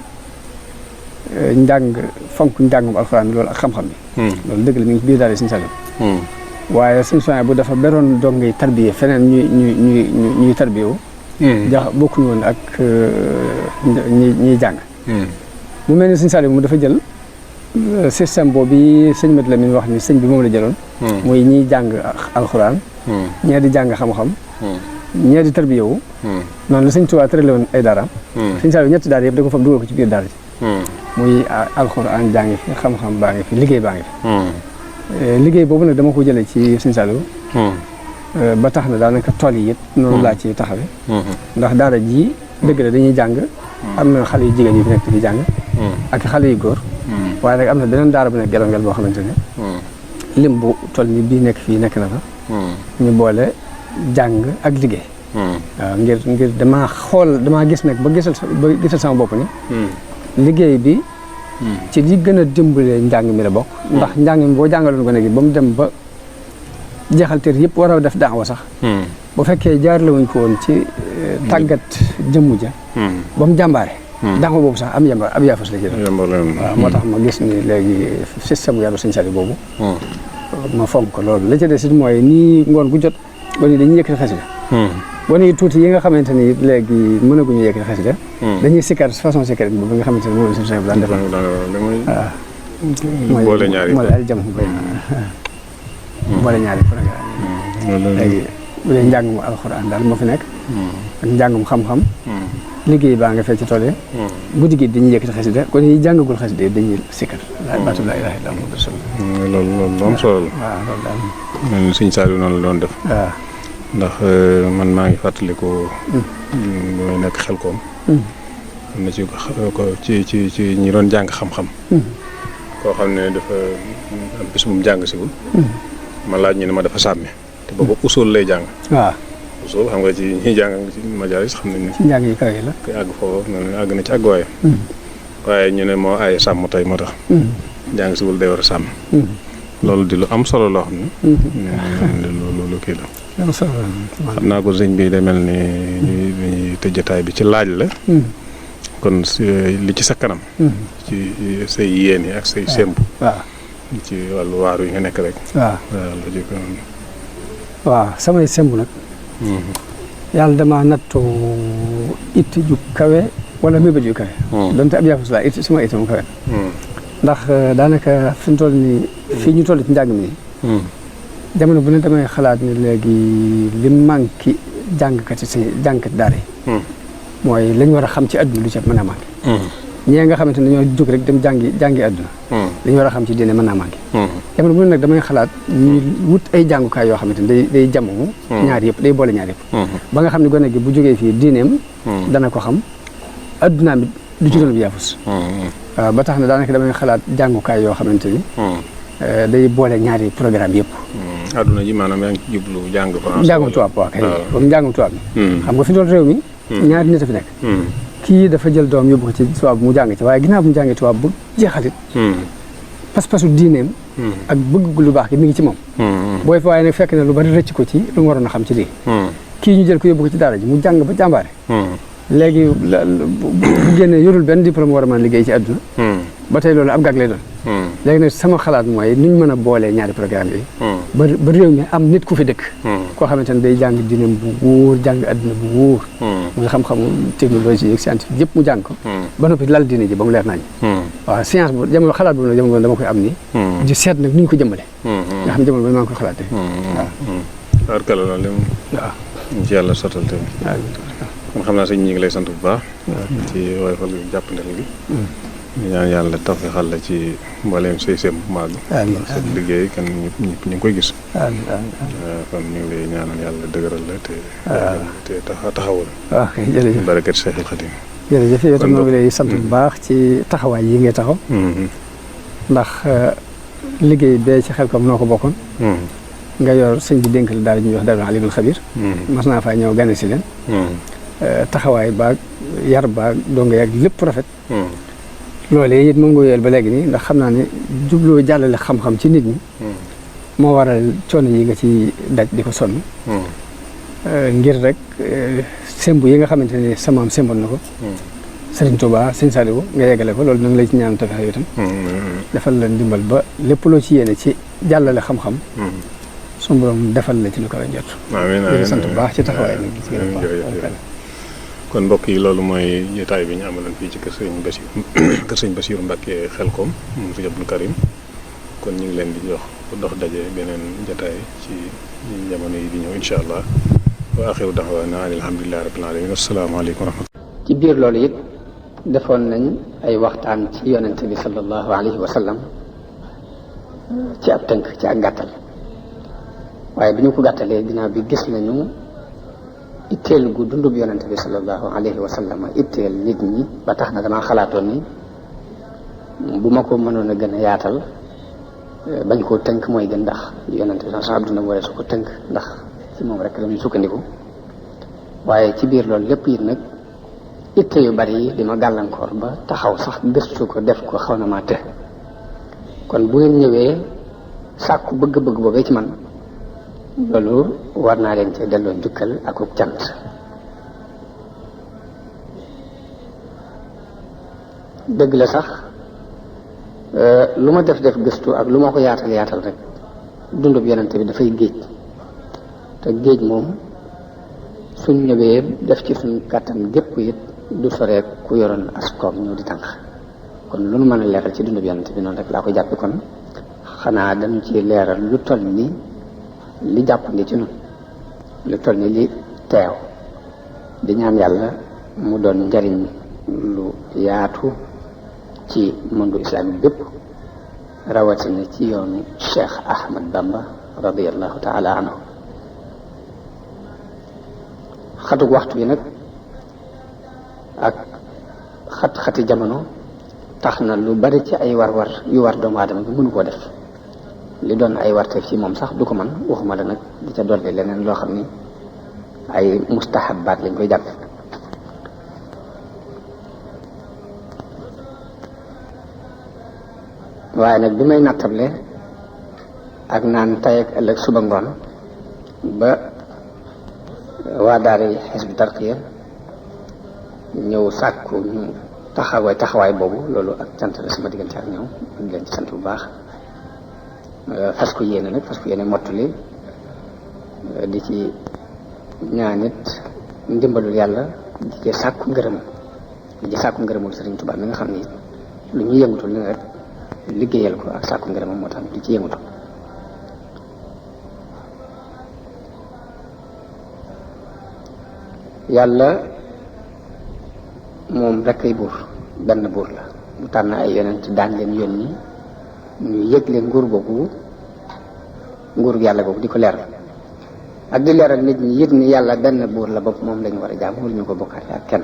fonk njàngum alxuraan loolu ak xam-xam bi loolu dëgg la mi ngi ci biir daal Sëñ Saliou waaye Sëñ Souhaïbou bu dafa beroon dong ngay tarbiye feneen ñuy tarbiyewu bokkuñu woon ak ñiy jàng mu mel ni Sëñ Saliou mu dafa jël système boobu sëñ Mat Lamin wax ni sëñ bi moom la jëloon muy ñiy jàng alxuraan ñee di jàng xam-xam ñee di tarbiyewu noonu la Sëñ Tuubaa tërale woon ay daaraam Sëñ Saliou ñetti daara yëpp da ko fab dugal ko ci biir daara ji muy alxuraan jaa ngi fi xam-xam baa ngi fi liggéey baa ngi fi liggéey boobu nag dama ko jëlee ci Sëñ Saliou ba tax na daanaka tool yi it noonu laa ci taxawe ndax daara ji dëgg la dañuy jàng am na xale yu jigéen yu fi nekk di jàng ak xale yu góor waaye nag am na beneen daara bu nekk Gelongal boo xamante ne lim bu toll ni bii nekk fii nekk na fa ñu boole jàng ak liggéey waaw ngir damaa gis nag ba gisal sama bopp ni liggéey bi ci li gën a dimbalee njàng mi la bokk ndax njàng mi boo jàngaloon ko léegi ba mu dem ba jeexal teer yëpp war a def daawa sax bu fekkee jaarale wuñ ko woon ci tàggat jëmm ja ba mu jàmbaare daawa boobu sax ab yaafus la ci def waaw moo tax ma gis ni léegi système yaru Sëñ Saliou boobu ma fonk ko loolu la ci des it mooy nii ngoon gu jot ba ni dañuy yëkkati xasida wane yi tuuti yi nga xamante ni léegi mënaguñu yëkkati xasida dañuy sikkar façon sikkar boobu nga xamante ni moom la Sëñ Souhaïbou daan defal waaw boole ñaari mooy al jam bay boole ñaari programme léegi bu dee njàngum alxuraan daal moo fi nekk ak njàngum xam-xam liggéey baa nga fee ci tool yi guddi gi dañuy yëkkati xasida kon yi jàngagul xasida dañuy sikkar baatu laa ilaaha illallaah Muhammadu rasuulullaah loolu am solo la waaw loolu daal mel ni Sëñ Saliou noonu la doon def waaw ndax man maa ngi fàttaliku mooy nekk Xelkom am na ci ñi doon jàng xam-xam koo xam ne dafa am bis mu jàng siwul ma laaj ñu ne ma dafa sàmme te boobu usul lay jàng waaw usul xam nga ci ñi jàng ci majaalis xam nañ ne ci njàng yi kaw yi la koy àgg foofu àgg na ci àgg waaye ñu ne moo aaye sàmm tey moo tax jàng siwul day war a sàmm loolu di lu am solo loo xam ne loolu kii la xam naa ko sëñ bi day mel ni ñuy tëj jotaay bi ci laaj la kon li ci sa kanam ci say yéene ak say sémb waaw ci wàllu waaru yi nga nekk rek waaw samay sémb nag yàlla dama nattu itti ju kawe wala mébét yu kawe donte ab yaafus laa it suma itti mu kawe ndax daanaka fi ñu toll nii fii ñu toll ci njàng mi jamono bu ne damay xalaat ni léegi li manqué jàngkati daara yi mooy lañ war a xam ci àdduna lu ci mën a manqué ñee nga xamante ne dañoo jóg rek dem jàngi àdduna li ñu war a xam ci diine mën naa manqué jamono bu ne nag damay xalaat ñu wut ay jàngukaay yoo xamante ne day jamoo ñaar yëpp day boole ñaar yëpp ba nga xam ne gone gi bu jógee fii diineem dana ko xam addunaam bi du ci doon bi yaafus waaw ba tax na daanaka damay xalaat jàngukaay yoo xamante ni day boole ñaari programme yëpp adduna ji maanaam yaa ngi ci jublu jàng français njàngum tubaab waaw kay comme njàngum tubaab mi xam nga fi doon réew mi ñaari nit a fi nekk kii dafa jël doom yóbbu ko ci tubaab mu jàng ci waaye ginnaaw bu mu jàngee tubaab bu jeexalit pas-pasu diineem ak bëgg lu baax gi mi ngi ci moom booy fa waaye nag fekk na lu bari rëcc ko ci lu mu waroon a xam ci lii kii ñu jël ko yóbbu ko ci daara ji mu jàng ba jàmbaare léegi bu génnee yorul benn diplôme war a mën a liggéey ci àdduna ba tey loolu ab gag lay doon léegi nag sama xalaat mooy nuñ mën a boolee ñaari programme yi ba réew mi am nit ku fi dëkk koo xamante ne day jàng diineem bu wóor jàng àdduna bu wóor muy xam-xamu technologie ak scientifique yëpp mu jàng ko. ba noppi lal diine ji ba mu leer nañ. waaw science bu jamono xalaat boobu nag jamono dama koy am nii. di seet nag ni ñu ko jëmale. nga xam jamono ba maa ngi koy xalaatee. waaw kàlla la lim. waaw ci yàlla sottal tamit. kon xam naa sëñ ñi ngi lay sant bu baax. ci woyofal gi jàppandal gi. di ñaan yàlla tawfeexal la ci mbooleem say seen maag. amiin sa liggéey kan ñëpp ñu ngi koy gis. kon ñu ngi lay ñaanal yàlla dëgëral la te taxawul. waaw jërëjëf barakat Cheikhul Khadim. jërëjëf yow tam ngi lay sant bu baax ci taxawaay yi ngay taxaw. ndax liggéey bee ci Xelcom noo ko bokkoon. nga yor sëñ bi dénk la daal ñuy wax Daarul Alimul Xabiir. mas naa faa ñëw gane si leen. taxawaay baag yar baag donga yàgg lépp rafet. loolee it moom nga wéyal ba léegi nii ndax xam naa ne jubloo jàllale xam-xam ci nit ñi. moo waral coono yi nga ci daj di ko sonn. ngir rek sembu yi nga xamante ne sa maam semboon na ko. Serigne Touba Sëñ Saliou nga yeggale ko loolu nag lay ci ñaan tawfeex itam. defal la ndimbal ba lépp loo ci yéene ci jàllale xam-xam. suñu borom defal la ci lu ko la jot. amiin sant bu baax ci taxawaay nag gis ngeen kon mbokk yi loolu mooy jotaay bi ñu amaloon fii ci kër sëñ Bassirou Mbacké Xelcom moom sëñ Abdou Karim kon ñu ngi leen di jox dox daje beneen jotaay ci jamono yi di ñëw incha allah wa axiru daxwaana alhamdulillahi rabbil alamin asalaamaaleykum wa rahmatullah. ci biir loolu it defoon nañ ay waxtaan ci yonente bi sallallahu alayhi wa sallam ci ab tënk ci ak gàttal waaye bi ñu ko gàttalee ginnaaw bi gis nañu itteel gu dundub yonente bi sallallahu alayhi wa sallam itteel nit ñi ba tax na damaa xalaatoon ni bu ma ko mënoon a gën a yaatal bañ koo tënk mooy gën ndax yonente bi sax duna waree su ko tënk ndax ci moom rek la ñuy sukkandiku waaye ci biir loolu lépp it nag itte yu bari yi di ma gàllankoor ba taxaw sax gëstu ko def ko xaw na maa të kon bu ngeen ñëwee sàkku bëgg-bëgg boobee ci man loolu war naa leen cee delloo njukkal ak ub cant dëgg la sax lu ma def gëstu ak lu ma ko yaatal rek dundub yonente bi dafay géej te géej moom suñ ñëwee def ci suñ kàttan gépp it du soree ku yoroon askoom ñëw di tànk kon lu nu mën a leeral ci dundub yonente bi noonu rek laa ko jàppe kon xanaa dañu ci leeral lu toll ni li jàppandi ci nun lu toll ni li teew di ñaan yàlla mu doon njariñ lu yaatu ci monde islamique bépp rawatina ci yoonu Cheikh Ahmad Bamba radiallahu taala anhu xatug waxtu bi nag ak xat-xati jamono tax na lu bari ci ay war-war yu war doomu aadama bi mënu koo def li doon ay warteef ci moom sax du ko man waxuma la nag di ca dolli leneen loo xam ni ay mustahabaat lañ koy jàpp waaye nag bi may nattable ak naan tay ak ëllëg suba ngoon ba waa daara Hizbu Tarqiya ñëw sàkku ñu taxawaay boobu loolu ak cant la sama diggante ak ñoom ñu leen ci sant bu baax fas ko yéene mottali di ci ñaanit ndimbalul yàlla di ci sàkku ngërëmul Sëriñ Tuubaa mi nga xam ni lu ñu yëngutul ni rek liggéeyal ko ak sàkku ngërëmam moo tax di ci yëngutu yàlla moom rek ay buur benn buur la mu tànn ay yonent daan leen yónni ñu yëg leen nguur yàlla googu di ko leeral ak di leeral nit ñi yëg ni yàlla benn buur la bopp moom lañu war a jaam waruñu ko bokkaale ak kenn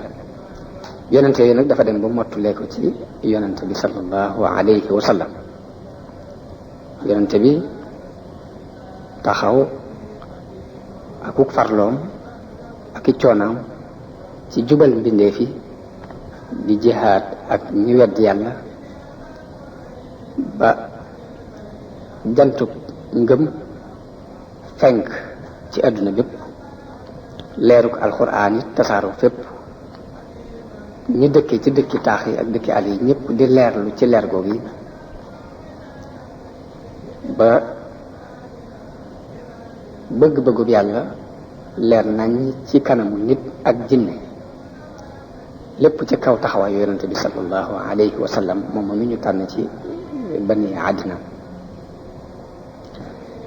yonente yooyu nag dafa dem ba mottulee ko ci yonente bi sallallahu alayhi wa sallam yonente bi taxaw akuk farloom ak i coonaam ci jubal mbindeef yi di jihaad ak ñi wedd yàlla ba jantub ngëm fenk ci àdduna bépp leeruk alxuraan yi tasaaroo fépp ñi dëkkee ci dëkki taax yi ak dëkki àll yi ñëpp di leerlu ci leer googu yi ba bëgg-bëggub yàlla leer nañ ci kanamu nit ak jinne lépp ci kaw taxawaayu yonente bi sallallahu alayhi wa sallam moom mi ñu tànn ci bani àddina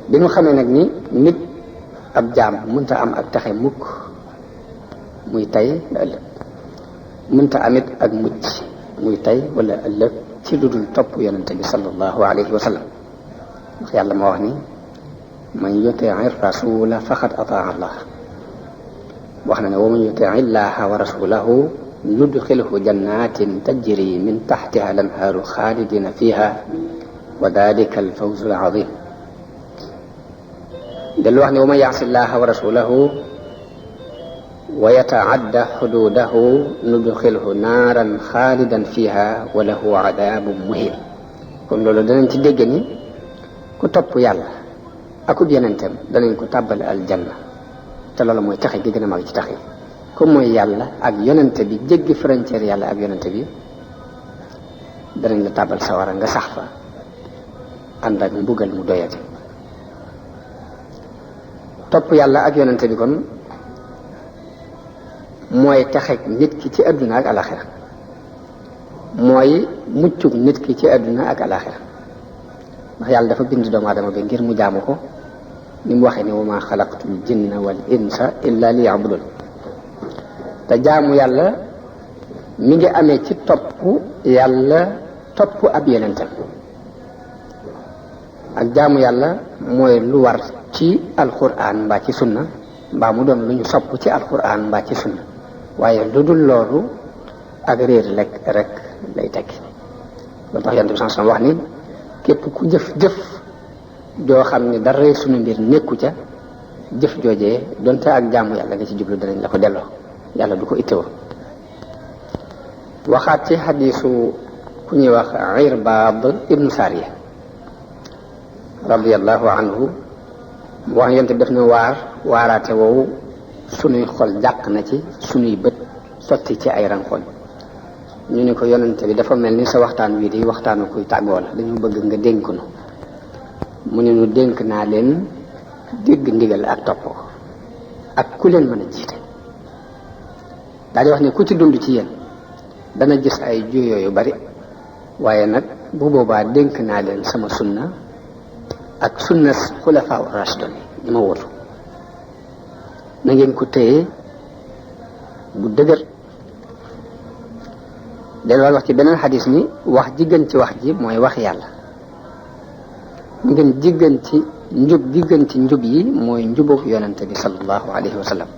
bi ñu xamee nag ni nit ab jaam mënta am ak taxe mukk muy tey ëllëg mënta amit ak mucc muy tey wala ëllëg ci lu dul topp yonente bi sallallahu alayhi wa sallam ndax yàlla moo wax ni man yutii rasula faqad ataa allah wax na ne wa man yutii illaha wa rasulahu yudxilhu jannatin tajri min taxtiha lanhaaru xaalidina fiha wa dalika alfawzu alazim dellu wax ne wa man yaasi llaha wa rasulahu wa yataadda xuduudahu nudxilhu naaran xaalidan fiha wa lahu adaabun muhin kon loolu danañ ci dégg ni ku topp yàlla akub yonentam danañ ko tàbbal aljanna te loolu mooy taxe gi gën a mag ci taxe ku mooy yàlla ak yonente bi jéggi frontière yàlla ak yonente bi danañ la tàbbal sawara nga sax fa ànd ak mbugal mu doyate topp yàlla ak yonente bi kon mooy taxeg nit ki ci àdduna ak alaxira mooy muccug nit ki ci àdduna ak alaxira ndax yàlla dafa bind doomu aadama bi ngir mu jaamu ko ni mu waxee ne wa ma xalaqtul jinna wal insa illa li yabudun te jaamu yàlla mi ngi amee ci topp yàlla topp ab yonentam ak jaamu yàlla mooy lu war ci alquran mbaa ci sunna mbaa mu doon lu ñu sopp ci alquran mbaa ci sunna waaye lu dul loolu ak réer rek lay tekki loolu tax yonent bi sallallahu alayhi wasallam wax ni képp ku jëf joo xam ne dara sunu mbir nekku ca jëf joojee donte ak jaamu yàlla nga ci jublu danañ la ko delloo yàlla du ko ittewoo waxaat ci xadiisu ku ñuy wax Irbaad ibnu Saariya radiyallahu anhu wax yonent bi def na waaraate woowu sunuy xol jàq na ci sunuy bët sotti ci ay rankoñ ñu ne ko yonent bi dafa mel ni sa waxtaan wii di waxtaanu kuy tàggoo la dañu bëgg nga dénk nu mu ne nu dénk naa leen dégg ndigal ak topp ak ku leen mën a jiite daal di wax ne ku ci dund ci yéen dana gis ay juyoo yu bari waaye nag bu boobaa dénk naa leen sama sunna ak sunna xulafaa rashidun ñi ma wóotu na ngeen ko téye bu dëgër delluwaat wax ci beneen xadis ni wax ji gën ci wax ji mooy wax yàlla ngeen ji gën ci njub gi gën ci njub yi mooy njubug yonente bi sallallahu alayhi wa sallam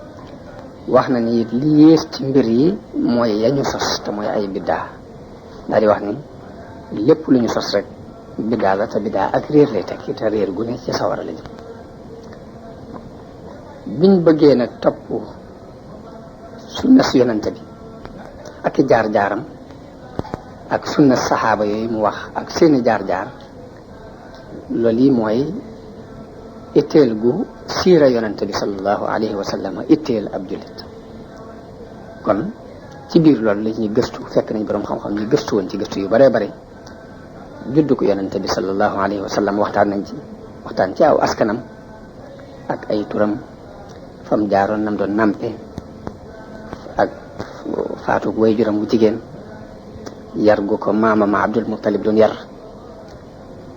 wax na ni li yées ci mbir yi mooy yañu sos te mooy ay biddaa daal di wax ni lépp lu ñu sos rek biddaa la te biddaa ak réer lay tekki te réer gu ne ci sawara la jëm biñ bëggee nag topp sunna si yonente bi ak i jaar-jaaram ak sunna saxaaba yooyu mu wax ak seeni jaar-jaar loolu yi mooy itteel gu siira yonente bi sallallahu alayhi wa sallam itteel ab jullit kon ci biir loolu la ñuy gëstu fekk nañ boroom xam-xam ñu gëstu woon ci gëstu yu baree bare juddu ko yonente bi sallallahu alayhi wa sallam waxtaan ci aw askanam ak ay turam fam jaaroon nam doon nampe ak faatu way juram bu jigéen yar gu ko maamama Abdul Muttalib doon yar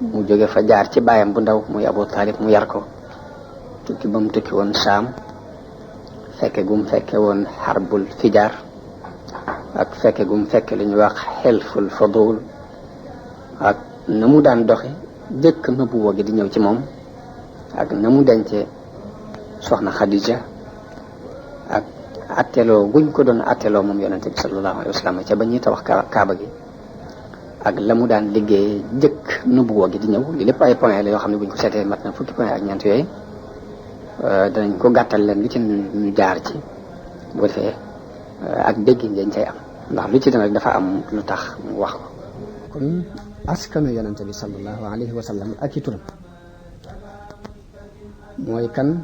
mu jóge fa jaar ci baayam bu ndaw muy Abu Talib mu yar ko tukki ba mu tukki woon Saam fekke gum fekke woon xarbul fijaar ak fekke gum fekke lu ñuy wax xelful fadul ak na mu daan doxe jëkk nubuwa gi di ñëw ci moom ak na mu dencee soxna Khadija ak atteloo guñ ko doon atteloo moom yonente bi sallallahu alayhi wa sallam ca ba ñuy tabax kaaba gi ak la mu daan liggéey jëkk nubuwa gi di ñëw li lépp ay point la yoo xam ne buñ ko seetee mat na fukki point ak ñeent yooyu danañ ko gàttal leen lu ci ñu jaar ci bu defee ak déggin dañ cay am ndax lu ci dana rek dafa am lu tax mu wax ko kon askanu yonente bi sallallahu alayhi wa sallam ak i turam mooy kan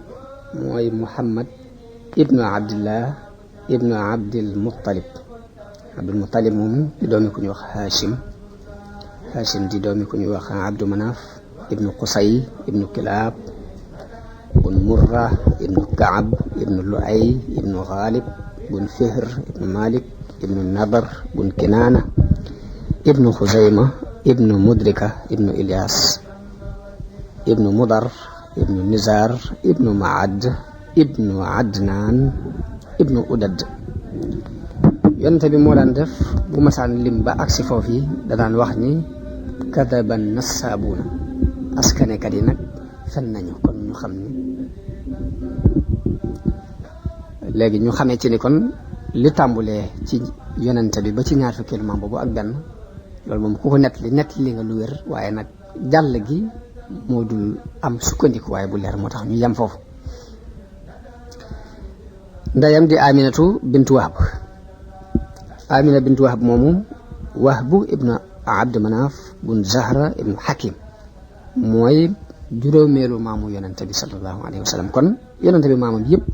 mooy Muhammad ibnu Abdillah ibnu Abdil Muttalib moom di doomi ku ñuy wax Hashim di doomi ku ñuy wax Abdu Manaf ibnu Qusay ibnu Kilaab ibnu Murra ibnu Kaab ibnu Luay ibnu Ghalib ibnu Fihr ibnu Malik ibnu Nadar bun Kinaana ibnu Xuzayma ibnu Mudrika ibnu Ilyas ibnu Mudar ibnu Nizar ibnu Maad ibnu Adnaan ibnu Udad. yonente bi moo daan def bu masaan lim ba agsi foofu yi da daan wax ni kadaban nassaabuuna askanekat yi nag fen nañu. kon ñu xam ni léegi ñu xamee ci ni kon li tàmbulee ci yonente bi ba ci ñaar fukkeelu maam boobu ak benn loolu moom ku ko nett li nga lu wér, waaye nag jàll gi moo dul am sukkandiku waaye bu leer moo tax ñu yem foofu. ndeyam di Aminatu bintu Wahab. Amina bintu Wahab moomu Wahbu ibnu Abd Manaf bun Zahra ibnu Hakim mooy juróomeelu maamu yonente bi sallallahu alayhi wa sallam. kon yonente bi maamam yëpp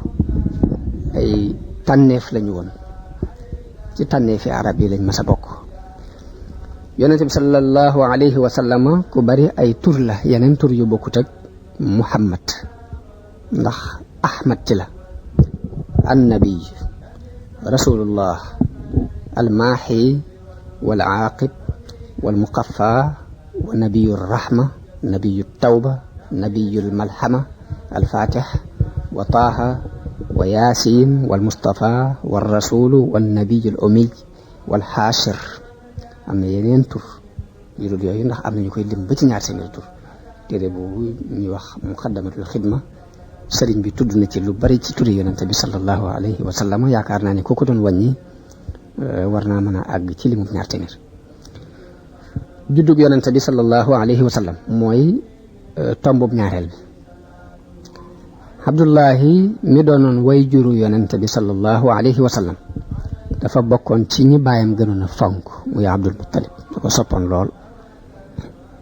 ay tànneef lañu woon, ci tànneefi arab yi lañ mas a bokk. yonente bi sallallahu alayhi wa sallam ku bari ay tur la, yeneen tur yu bokkut ak Muhammad, ndax Ahmad ci la. annabi, rasulullah, almaaxi wal aaqib wal muqaffa wa nabiyu rahma, nabiyu tawba, nabiyu malhama, alfatix wa taaha wa yaasin wal mustafa wal rasulu wal nabiyu al umiy wal xaashir. am na yeneen tur yu dul yooyu ndax am na ñu koy lim ba ci ñaar téeméeri tur. téere boobu ñuy wax muqaddamatul xidma sëriñ bi tudd na ci lu bari ci turi yonente bi sallallahu alayhi wa sallam. yaakaar naa ne ku ko doon wàññi war naa mën a àgg ci limu ñaar téeméer. juddug yonente bi sallallahu alayhi wa sallam mooy tombub ñaareel bi. Abdullahi mi doonoon way juru yonente bi sallallahu alayhi wa sallam dafa bokkoon ci ñi baayam gënoon a fonk muy Abdul Muttalib, da ko soppoon lool.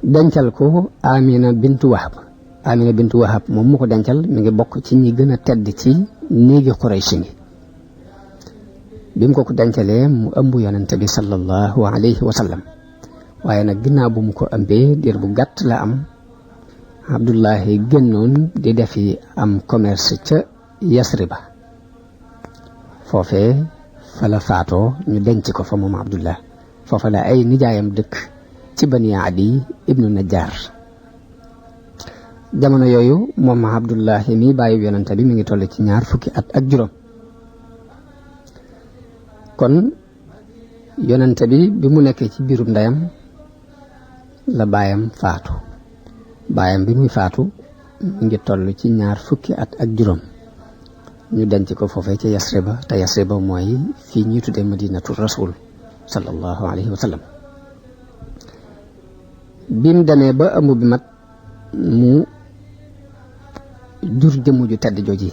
dencal ko Amina bintu Wahab. Amina bintu Wahab moom mu ko dencal mi ngi bokk ci ñi gën a tedd ci néegi Quraysh ngi. bi mu ko dencalee mu ëmb yonente bi sallallahu alayhi wa sallam, waaye nag ginnaaw bu mu ko ëmbee diir bu gàtt la am Abdullahi génnoon di defi am commerce ca Yasriba. foofee fa la faatoo ñu denc ko fa moom Abdullah. foofa la ay nijaayam dëkk ci Bani Adi ibnu Najjar. jamono yooyu moom Abdullahi mi bàyyi yonente bi mi ngi toll ci 20 fukki at ak juróom. kon yonente bi mu nekkee ci biirum ndeyam la baayam faatu. baayam bi muy faatu mu ngi toll ci 20 fukki at ak juróom. ñu denc ko foofee ca Yasriba, te Yasriba mooy fii ñuy tuddee Madinatu Rasul sallallahu alayhi wa sallam. bi mu demee ba ëmb bi mat mu jur jëmm ju tedd jooji.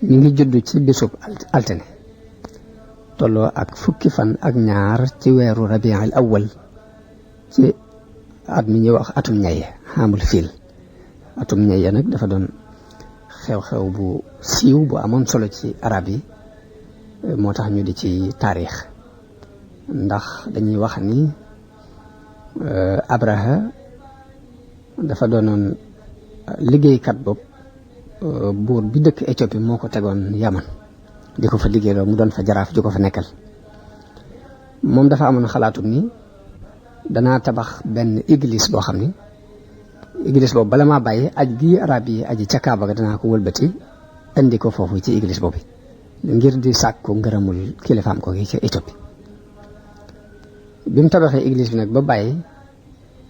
mi ngi judd ci bisub altine tolloo ak fukki fan ak ñaar ci weeru rabiul awwal ci at mi ñuy wax atum ñaye, xaamul fiil. atum ñaye nag dafa doon xew-xew bu siiw bu amoon solo ci arab yi, moo tax ñu di ci taarix. ndax dañuy wax ni Abraha dafa doonoon liggéeykat bopp buur bi dëkk Éthiopie moo ko tegoon Yaman di ko fa liggéeyloo mu doon fa jaraaf ju ko fa nekkal. moom dafa amoon xalaatum ni danaa tabax benn église boo xam ni église boobu bala maa bàyyi aj gi arab yi aji ca Kaaba ga danaa ko wëlbati indi ko foofu ci église boobu ngir di sàkku ngërëmul kilifaam ko gi ca Éthiopie. bi mu tabaxee église bi nag ba bàyyi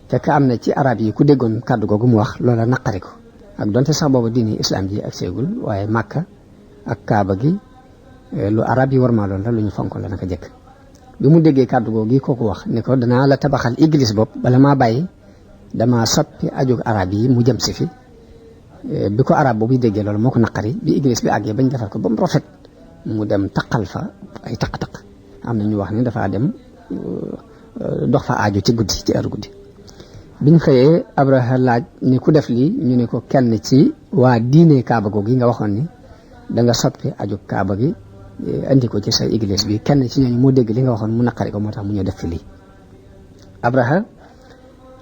fekk am na ci arab yi ku déggoon kàddu googu mu wax loola naqari ko, ak donte sax boobu diini islam ji ak seegul, waaye Màkka ak Kaaba gi lu arab yi war maa loon la lu ñu fonk la naka jëkk. bi mu déggee kàddu googu kooku wax ni ko danaa la tabaxal église bopp bala maa bàyyi dama soppi ajug arab yi mu jëm si fi. bi ko arab boobu déggee loolu moo ko naqari. bi église bi àggee bañ defar ko ba mu rafet mu dem taqal fa ay taq-taq. am na ñu wax ni dafa dem dox fa aajo ci guddi, ci heure guddi. biñ xëyee Abraha laaj ni ku def lii, ñu ne ko kenn ci waa diine Kaaba googu yi nga waxoon ni da nga soppi aju Kaaba gi indi ko ci sa église bi, kenn ci ñooñu moo dégg li nga waxoon mu naqari ko moo tax mu ñëw def fi lii. Abraha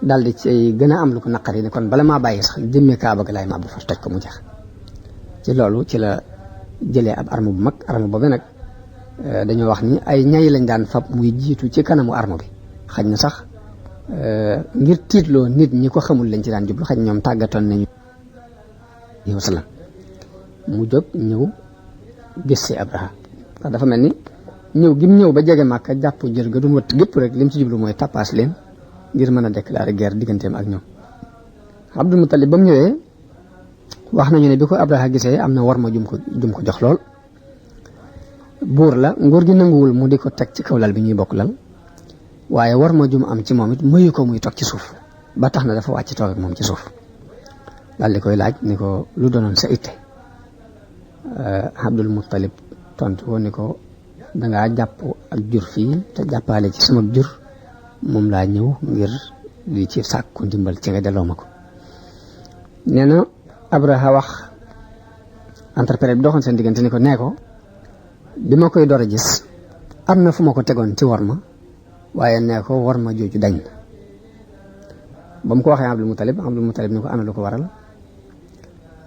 daal di ci gën a am lu ko naqari ne kon bala maa bàyyi sax jëmmee Kaaba gi laay màbbu fa toj ko mu jeex. ci loolu ci la jëlee ab arme bu mag. arme boobu nag dañoo wax ni ay ñay lañ daan fab muy jiitu ci kanamu arme bi xaj na sax ngir tiitloo nit ñi ko xamul lañ ci daan jublu xaj ñoom tàggatoon nañu wasallam mu jóg ñëw gis si Abraha ndax dafa mel ni ñëw gi mu ñëw ba jege Màkka jàpp jër ga doon wëtt gépp rek lim ci jublu mooy tappaas leen ngir mën a déclarer guerre digganteem ak ñoom. Abdul Muttalib ba mu ñëwee wax nañu ne bi ko Abraha gisee am na warma jum ko jox lool buur la nguur gi nanguwul mu di ko teg ci kaw lal bi ñuy bokk lal waaye warma jum am ci moom it mayu ko muy toog ci suuf ba tax na dafa wàcc toog ak moom ci suuf daal di koy laaj ni ko lu doonoon sa itte Abdul Muttalib tontu ko ni ko dangaa jàpp ak jur fii te jàppaale ci sama jur moom laa ñëw ngir li ci sàkku ndimbal ci nga delloo ma ko. nee na Abraha wax interprète bi doxoon seen diggante ni ko nee ko bi ma koy door a gis am na fu ma ko tegoon ci warma waaye nee ko warma jooju dañ na ba mu ko waxee Abdul Muttalib ni ko ana lu ko waral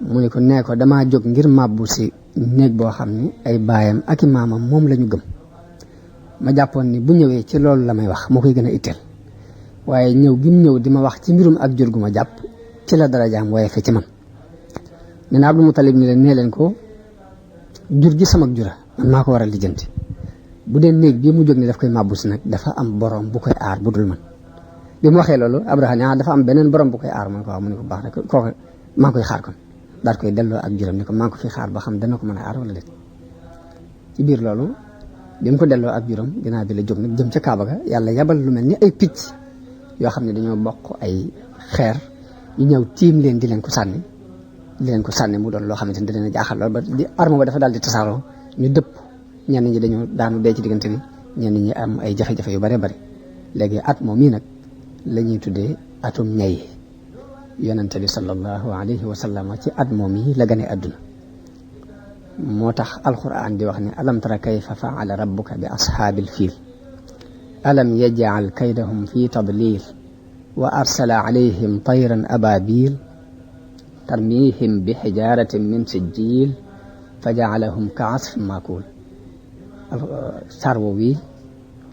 mu ni ko nee ko damaa jóg ngir màbbu si néeg boo xam ni ay baayam ak i maamam moom la ñu gëm ma jàppoon ni bu ñëwee ci loolu la may wax moo koy gën a itteel waaye ñëw gi mu ñëw di ma wax ci mbirum ak jur gu ma jàpp ci la darajaam waaye fe ci man nee na Abdul Muttalib ni leen nee leen ko jur gi sama jura man maa ko war a lijjanti bu dee néeg bii mu jóg ni daf koy màbbu si nag dafa am borom bu koy aar bu dul man bi mu waxee loolu Abraha ne dafa am beneen borom bu koy aar man ko waaw mu ne ko baax na kooku maa ngi koy xaar kon daal koy delloo ak juram ni ko maa ngi ko fi xaar ba xam dana ko mën a aar wala déet ci biir loolu bi mu ko delloo ak juram ginnaaw bi la jóg nag jëm ca Kaaba ga yàlla yabal lu mel ni ay picc yoo xam ne dañoo bokk ay xeer yu ñëw tiim leen di leen ko sànni mu doon loo xamante ni da leen a jaaxal lool ba di arme ba dafa daal di tasaaroo ñu dëpp ñenn ñi dañoo daanu dee ci diggante bi ñenn ñi am ay jafe-jafe yu bare bari léegi at moom mii nag la ñuy tuddee atum ñay yonente bi sallallahu alayhi wa sallam ci at moom yi la gane àdduna moo tax alquran di wax ne alam tara kayfa faala rabbuka bi ashaabil fiil alam yaj'al kaydahum fi tadlil wa arsala alayhim tayran ababil tarmihim bi xijaratin min sijjil fa ja'alahum ka asfin maakul sarwo wi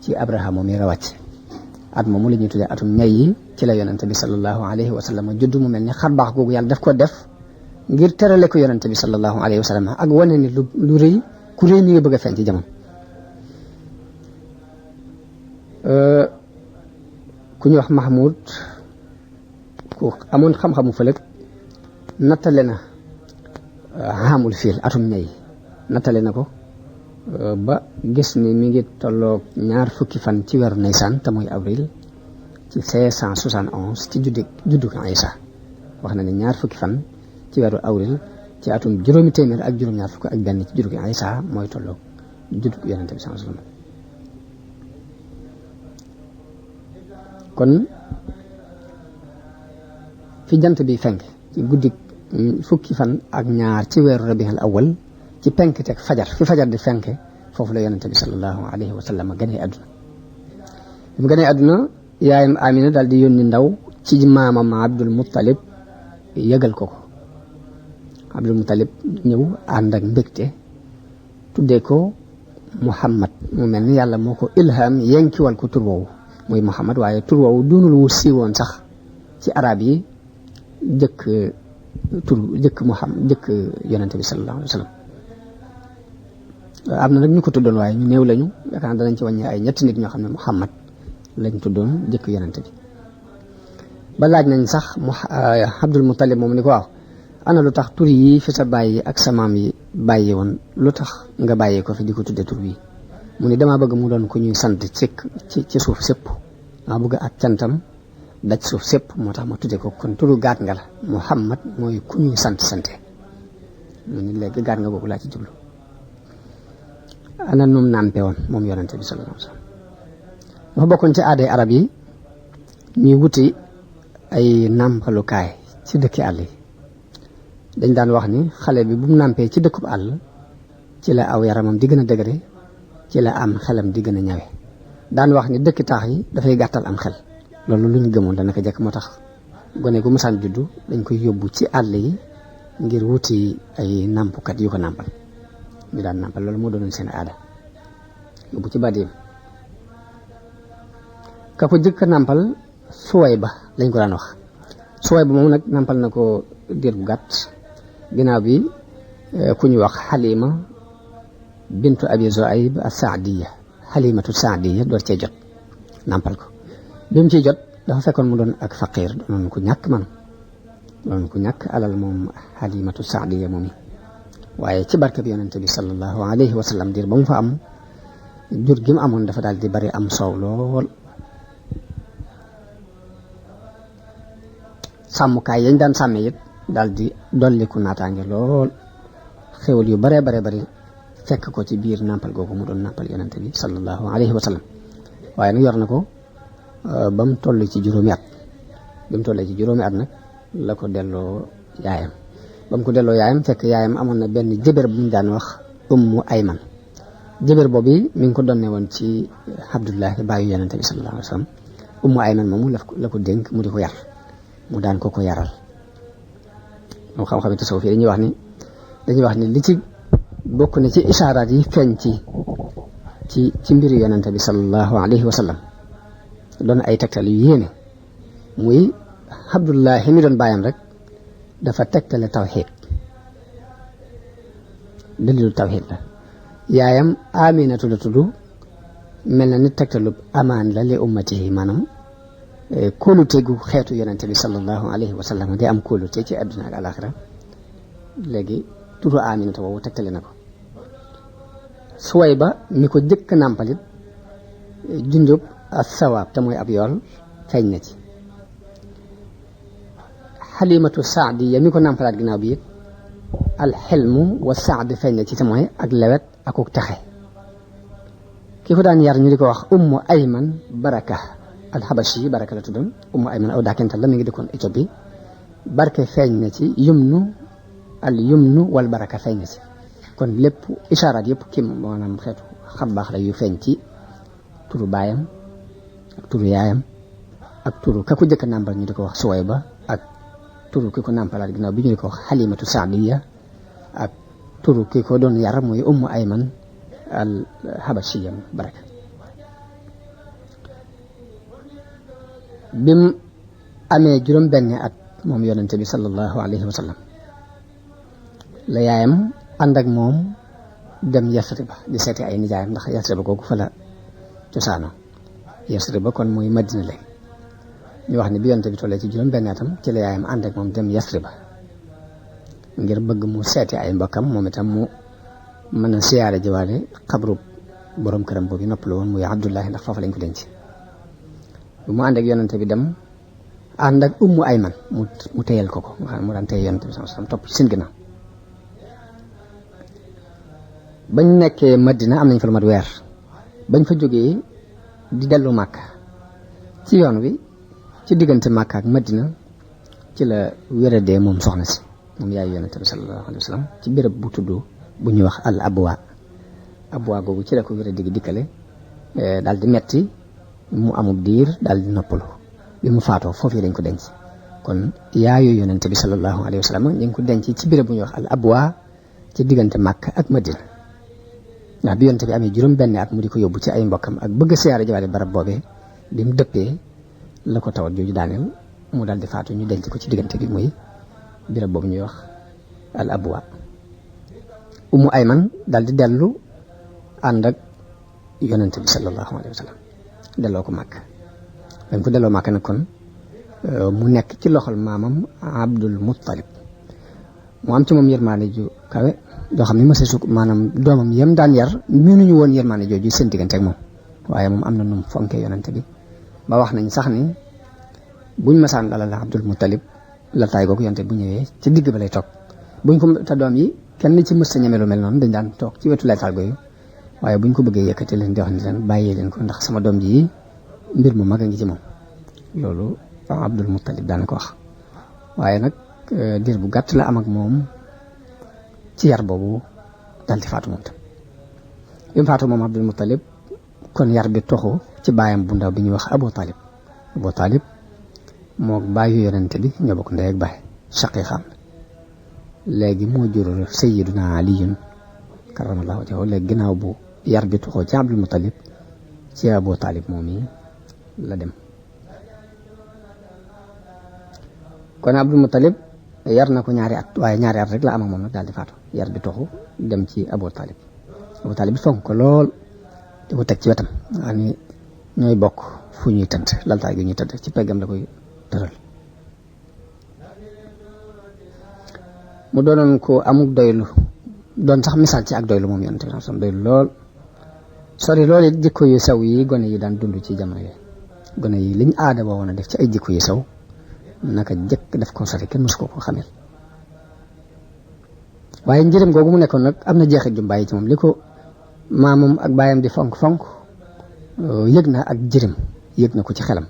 ci Abraha moom yi rawàcc at moomu la ñuy tuddee atum ñay yi ci la yonente bi sallallahu alayhi wa sallam judd mu mel ni xar baax googu yàlla daf ko def ngir terale ko yonente bi sallallahu alayhi wa sallam ak wane ni lu rëy ku rëy mi ngi bëgg a feeñ ci jamono. ku ñuy wax Mahmoud ku amoon xam-xamu fëlëg nattale na xaamul fiil atum ñay nattale na ko ba gis ni mi ngi tolloog 2 fukki fan ci weeru Nisan te mooy avril ci 571 ci juddug Isa wax na ne 2 fukki fan ci weeru avril ci atum 700 ak juróom-ñaar fukk ak benn ci juddug Isa mooy tolloog juddug yonente bi sallallahu alayhi wasallam kon fi jant bi fenk ci guddik fukki fan ak ñaar ci weeru rabiul awwal ci penk teg fajar fi fajar di fenk foofu la yonente bi sallallahu alayhi wa sallam ganee àdduna bi mu ganee àdduna yaayam Amina daal di yónni ndaw ci maamam Abdul Muttalib yëgal ko Abdul Muttalib ñëw ànd ak mbégte tuddee ko Muhammad mu mel ni yàlla moo ko ilham yenkiwal ko tur woowu muy Muhammad waaye tur woowu doonul wu siiwoon sax ci arab yi jëkk Muhammad jëkk yonente bi sallallahu alayhi wa sallam am na nag ñu ko tuddoon waaye ñu néew lañu yaakaar naa danañ ci wàññi ay ñetti nit ñoo xam ne Muhammad lañ tuddoon jëkk yonente bi ba laaj nañ sax Abdul Muttalib moom ni ko waaw ana lu tax tur yi fi sa bàyyi ak sa maam yi bàyyi woon lu tax nga bàyyi ko fi di ko tudde tur wi mu ni damaa bëgg mu doon ku ñuy sant ci suuf sépp dama bëgg ak cantam daj suuf sépp moo tax ma tudde ko kon turu gaat nga la Muhammad mooy ku ñuy sante mu ni léegi gaat nga boobu laa ci jublu ana num nàmpe woon moom yonente bi sallallahu alayhi wasallam dafa bokkoon ci aaday arab yi ñuy wuti ay nàmpalukaay ci dëkki àll yi dañ daan wax ni xale bi bu mu nàmpee ci dëkkub àll ci la aw yaramam di gën a dëgëre ci la am xelam di gën a ñawe daan wax ni dëkki taax yi dafay gàttal am xel loolu lu ñu gëmoon dana ko jekk moo tax gone gu musaan juddu dañ koy yóbbu ci àll yi ngir wuti ay nàmpukat yu ko nàmpal ñu daan nàmpal loolu moo doonoon seen aada yóbbu ci Badiyam. ka ko jëkk nàmpal Suwayba lañ ko daan wax. Suwayba moom nag nàmpal na ko diir bu gàtt ginnaaw bi ku ñuy wax Xalima bintu Abi Zuayb as-Saadiya, Xalimatu Saadiya door cee jot nàmpal ko. bi mu ciy jot dafa fekkoon mu doon ak faqiir, doon ku ñàkk man, doon ku ñàkk alal moom Xalimatu Saadiya moom yi. waaye ci barke bi yonente bi sallallahu alayhi wa sallam diir ba mu fa am jur gi mu amoon dafa daal di bari am soow lool. sàmmukaay yañ daan sàmme it daal di dolliku naataange lool, xéwal yu baree bari fekk ko ci biir nàmpal googu mu doon nàmpal yonente bi sallallahu alayhi wa sallam. waaye nag yor na ko ba mu toll ci juróomi at. bi mu tollee ci juróomi at nag la ko delloo yaayam. ba mu ko delloo yaayam fekk yaayam amoon na benn jëbër bu ñu daan wax Ummu Ayman. jëbër boobu mi ngi ko donne woon ci Abdullahi baayu yonente bi sallallahu alayhi wa sallam. Ummu Ayman moomu la ko dénk mu di ko yar, mu daan ko yaral. moom xam-xam tasawuf dañuy wax ni li ci bokk na ci isaaraat yi feeñ ci mbiru yonente bi sallallahu alayhi wa sallam doon ay tegtal yu yéene. muy Abdullahi mi doon bàyyam rek dafa tegtale tawxiid, dalilu tawxiid la. yaayam Aminatu la tudd, mel na ni tegtalub amaan la li ummatihi, maanaam kóolute gu xeetu yonente bi sallallahu alayhi wa sallam day am kóolute ci àdduna ak alaxira. léegi turu Aminata boobu tegtale na ko. Suwayba mi ko jëkk nàmpalit junjub ak sawaab te mooy ab yool feeñ na ci. Xalimatu Saadiya mi ko nàmpalaat ginnaaw bi it alxilmu wa saad feeñ na ci te mooy ak lewet akuk taxe. ki ko daan yar ñu di ko wax Ummu Ayman Baraka alxabashi, Baraka la tuddoon. Ummu Ayman aw daakental la, mi ngi dëkkoon Éthiopie. barke feeñ na ci yumnu wal baraka feeñ na ci. kon lépp ishaaraat yëpp kim maanaam xeetu xam baax la yu feeñ ci turu baayam ak turu yaayam ak turu ka ko jëkk nàmpal ñu di ko wax Suwayba ak turu ki ko nàmpalaat ginnaaw bi ñu di ko wax Xalimatu Saadiya ak turu ki ko doon yar muy Ummu Ayman al Habashiya Baraka. bim amee juróom benn at moom yonente bi sallallahu alayhi wa sallam la yaayam ànd ak moom dem Yasriba di seeti ay nijaayam, ndax Yasriba googu fa la cosaano. Yasriba kon mooy Madina léegi. ñu wax ne bi yonente bi tollee ci juróom benn atam ci la yaayam ànd ak moom dem Yasriba ngir bëgg mu seeti ay mbokkam, moom itam mu mën a siyaare jiwaale xabru borom këram boobu noppalu woon muy Abdullahi, ndax foofu lañ ko denc. bu mu ànd ak yonente bi dem ànd ak Ummu Ayman mu téyel ko nga xam ne mu daan téye yonente bi sallallahu alayhi wasallam topp ci seen ginnaaw. bañ nekkee Madina am nañ fa lu mat weer. bañ fa jógee di dellu Màkka ci yoon wi ci diggante Màkka ak Madina ci la wéradee moom soxna si, moom yaay yonente bi sallallahu alayhi wasallam, ci béréb bu tudd bu ñuy wax al abwa googu ci la ko wéradee gi dikkale daal di metti mu amub diir daal di noppalu. bi mu faatoo foofu lañ ko denc. kon yaayu yonente bi sallallahu alayhi wa sallam ñu ngi ko denc ci béréb bu ñuy wax al abwa ci diggante Makka ak Madina. ndax bi yonente bi amee juróom benn at mu di ko yóbbu ci ay mbokkam ak bëgg a siyaare jiwaale barab boobee, bi mu dëppee la ko tawat jooju daaneel mu daal di faatu. ñu denc ko ci diggante bi muy béréb boobu ñuy wax al abwa. Ummu Ayman daal di dellu ànd ak yonente bi sallallahu alayhi wa sallam delloo ko Makka. dañ ko delloo Makka nag kon mu nekk ci loxol maamam Abdul Muttalib. mu am ci moom yërmaane ju kawe joo xam ne ma su maanaam doomam yem daan yar mënuñu woon yërmaane jooju seen diggante ak moom, waaye moom am na nu mu fonkee yonente bi ba wax nañ sax ni buñ masaan dalal Abdul Muttalib la taay googu yonente bu ñëwee ci digg ba lay toog. buñ ko te doom yi kenn ci mës a ñeme lu mel noonu dañ daan toog ci wetu laytaal googu, waaye buñ ko bëggee yëkkati leen di wax ni leen bàyyee leen ko ndax sama doom ji mbir mu mag a ngi ci moom. loolu Abdul Muttalib daan ko wax. waaye nag diir bu gàtt la am ak moom ci yar boobu daal di faatu moom tam. bi mu faatu moom Abdul Muttalib kon yar bi toxu ci baayam bu ndaw bi ñuy wax Abu Talib. Abu Talib moo baayu yonente bi ñoo bokk ndey ak baay shaqiqan. léegi moo jur Sayyiduna Aliyun karamallahu wajhahu léegi ginnaaw bu yar bi tuxoo ci Abdul Muttalib ci Abu Talib moom yi la dem. kon Abdul Muttalib yar na ko ñaari at waaye ñaari at rek la am ak moom nag daal di faatu. yar bi tuxu dem ci Abu Talib. Abu Talib fonk ko lool di ko teg ci wetam nga xam ni ñooy bokk fu ñuy tëdd laltaay gi ñuy tëdd ci peggam la koy tëral. mu doonoon ko amuk doylu doon sax misaal ci ak doylu moom yonent bi sam doylu lool sori loolu it jikko yu sew yi gone yi daan dund ci jamono yooyu. gone yi liñ aada boo woon a def ci ay jikko yu sew naka jëkk def ko sori kenn mësu ko xamel. waaye njëriñ googu mu nekkoon nag am na jeexit ju bàyyi ci moom li ko maamam ak baayam di fonk yëg na ak jërim yëg na ko ci xelam.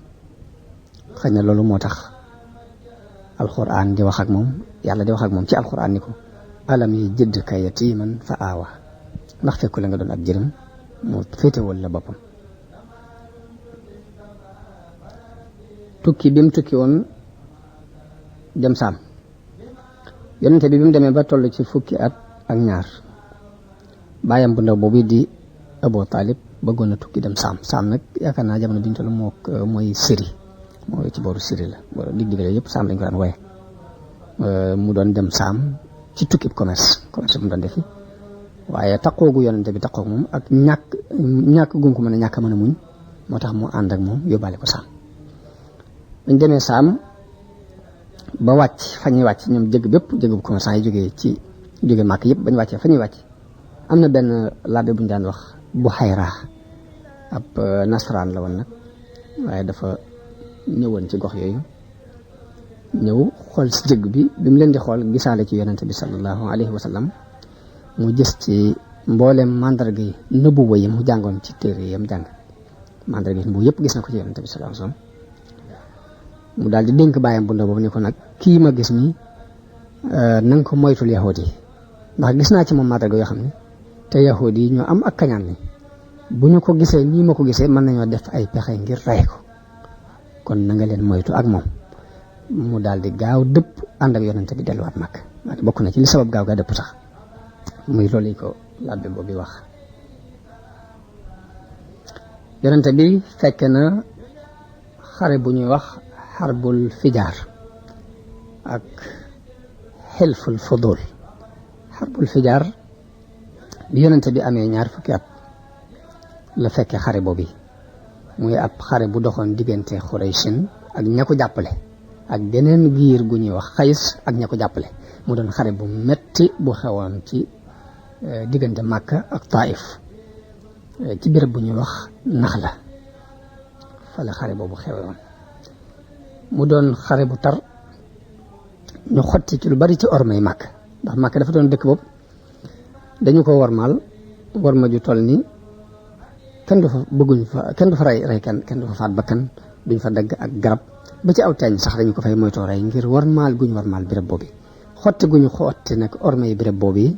xëy na loolu moo tax alxuraan di wax ak moom yàlla di wax ak moom ci alxuraan ni ko alam yi jëdd ka yatiiman fa aawa ndax fekku la nga doon ab jërim mu féetewal la boppam. tukki bi mu tukki woon dem saam yonente bi mu demee ba toll ci fukki at ak ñaar bàyyam bu ndaw boobu di Abu Talib bëggoon na tukki dem saam nag yaakaar naa jamono bi ñu toll mooy Syrie mooy ci booru Syrie la booru digg-digg yëpp saam lañ ko daan wooye. mu doon dem saam ci tukki commerce mu doon defi waaye taqoogu yonente bi taqoog moom ak ñàkk gum ko mën a ñàkk a mën a muñ moo tax mu ànd ak moom yóbbaale ko saam. buñ demee saam ba wàcc fa ñuy wàcc ñoom jëgg bu commerçant yi jógee màkk yëpp bañ wàccee fa ñuy wàcc am na benn labbe bu ñu daan wax Buhayra ab nasaraan la woon nag waaye dafa ñëwoon ci gox yooyu ñëw xool si jëgg bi mu leen di xool gisaale ci yonente bi sallallahu alayhi wa sallam mu gis ci mboolem mandarga yi nëbbuwa yi mu jàngoon ci téere yam jàng mandarga yi bu yëpp gis na ko ci yonente bi sallallahu alayhi wa sallam mu daal di dénk bàyyam bu ndaw boobu ni ko nag kii ma gis ni na nga ko moytul yahuud yi ndax gis naa ci moom mandarga yoo xam ne te yahuud yi ñoo am ak kañaan ni bu ñu ko gisee nii ma ko gisee mën nañoo def ay pexe ngir rey ko kon na nga leen moytu ak moom. mu daal di gaaw dëpp ànd ak yonente bi delluwaat mag bokk na ci li sabab gaaw gaa dëpp sax muy loolu yi ko labbe boobu wax. yonente bi fekk na xare bu ñuy wax xarbul fijaar ak xilful fudul. xarbul fijaar bi yonente bi amee 20 fukki at la fekkee xare boobu muy ab xare bu doxoon diggante Xuraysin ak ña ko jàppale ak geneen giir gu ñuy wax Xays ak ña ko jàppale mu doon xare bu metti bu xewoon ci diggante Makka ak Taif ci béréb bu ñuy wax Naxla fa la xare boobu xewoon. mu doon xare bu tar ñu xotti ci lu bari ci ormay Makka ndax Makka dafa doon dëkk boobu dañu ko warmaal warma ju toll ni kenn du fa rey kenn du fa faat bakkan duñ fa dagg ak garab ba ci aw teeñ sax dañu ko fay moytoo rey ngir warmaal guñ warmaal béréb boobu xotti guñu xotti nag ormay béréb boobu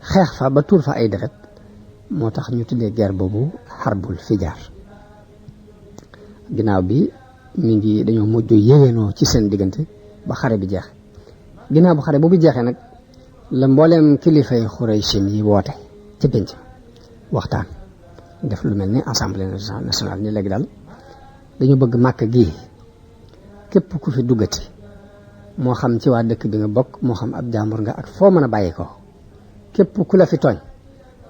xeex fa ba tuur fa ay deret moo tax ñu tuddee guerre boobu xarbul fijaar. ginnaaw bi dañoo mujj yéwénoo ci seen diggante ba xare bi jeex. ginnaaw bu xare boobu jeexee nag la mbooleem kilifay Xuraysin yi woote ci penc waxtaan def lu mel ni assemblée nationale ni léegi daal dañu bëgg Màkka gi képp ku fi duggati moo xam ci waa dëkk bi nga bokk moo xam ab jaambur nga ak foo mën a bàyyi ko képp ku la fi tooñ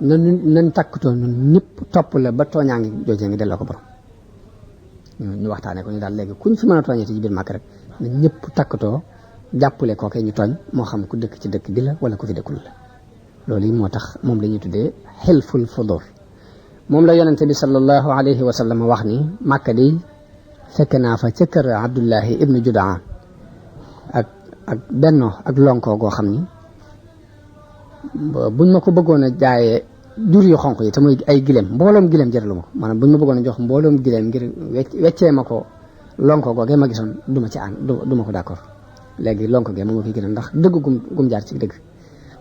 nañ takkutoo ñun ñëpp topp la ba tooñaa ngi joojee ngi delloo ko borom. ñu waxtaanee ko ñu daal léegi kuñ fi mën a tooñee ci biir Màkka rek na ñëpp takkutoo jàppale kookee ñu tooñ moo xam ku dëkk ci dëkk bi la wala ku fi dëkkul la. loolu yi moo tax moom la ñuy tuddee xilful fudul. moom la yonente bi sallallahu alayhi wa sallam wax ni Màkka di fekk naa fa ca kër Abdullahi ibnu Judaan ak bennoo ak lonkoo goo xam ni buñ ma ko bëggoon a jaayee jur yu xonq yi te muy ay gileem mbooloom gileem jëralu ma ko maanaam buñ ma bëggoon a jox mbooloom gileem ngir weccee ma ko lonkoo googee ma gisoon du ma ci ànd du ma ko d'accord léegi lonko gee moom ma koy gën a ndax dëgg gum jaar ci dëgg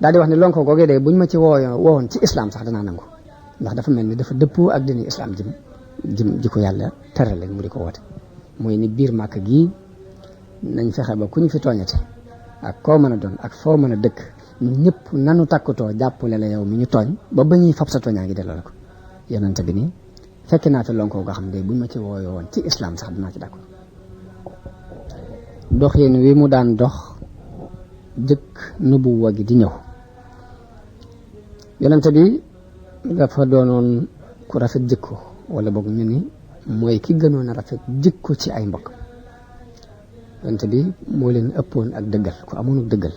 daal di wax ne lonko googee de buñ ma ci woowoon ci islam sax danaa nangu ndax dafa mel ni dafa dëppoo ak dini islam ji ko yàlla tere leen mu di ko woote mooy ni biir Màkka gii nañ fexe ba ku ñu fi tooñate ak koo mën a doon ak foo mën a dëkk ñun ñëpp nanu takkutoo jàppale la yow mi ñu tooñ ba ñuy fab sa tooñaa ngi delloo la ko yonent bi ni fekk naa fi lonkoo nga xam ne buñ ma ci wooyo woon ci islam sax dinaa ci d'accord doxin wi mu daan dox jëkk nubuwa gi di ñëw yonent bi dafa doonoon ku rafet jikko wala boog ñu ni mooy ki gënoon a rafet jikko ci ay mbokk yonent bi moo leen ëppoon ak dëggal ku amoon ak dëggal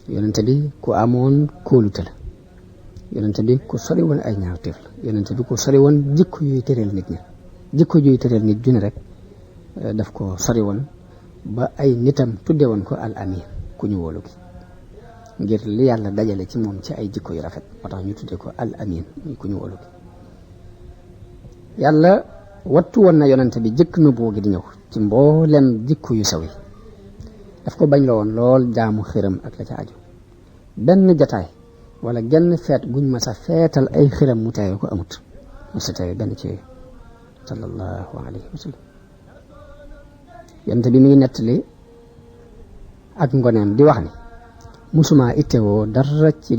yonent bi ku amoon kóolute la yonent bi ku sori woon ay ñaawteef la yonent bi ku sori woon jikko yuy tëral nit ñi jikko yuy tëral nit ju ne rek daf ko sori woon ba ay nitam tudde woon ko al amin ku ñu wóolu gi ngir li yàlla dajale ci moom ci ay jikko yu rafet moo tax ñu tudde ko al amin muy ku ñu wóolu gi yàlla wattu woon na yonent bi jëkk nubuwa gi di ñëw ci mboolem jikko yu saw yi daf ko bañ la woon lool jaamu xiram ak la ca aju benn jataay wala genn feet guñ ma sa feetal ay xiram mu teewe ko amut mu sa teewe benn ci yooyu sallallahu alayhi wa sallam yonent bi mi ngi nettali ak ngoneem di wax ni musuma ittewoo dara ci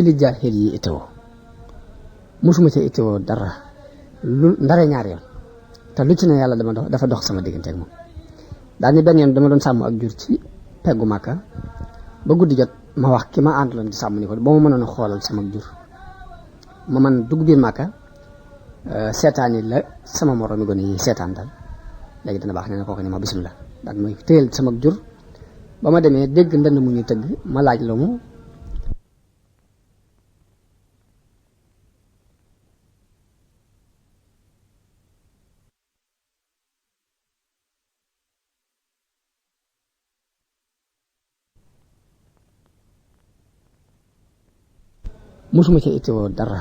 li jaahil yi ittewoo musuma ci ittewoo dara lu ndare ñaar yoon te lu ci ne yàlla dafa dox sama diggante ak moom daal ni benn yoon dama doon sàmm ak jur ci peggu Màkka ba guddi jot ma wax ki ma àndaloon di sàmm ni ko ba ma mënoon a xoolal sama jur ma man dugg biir Màkka seetaan yi la sama moromi gone yi seetaan daal léegi dana baax nee na kooku ni ma bismillah daal mooy téyel sama jur ba ma demee dégg ndënd mu ñuy tëgg ma laaj la mu musuma ci ittewoo dara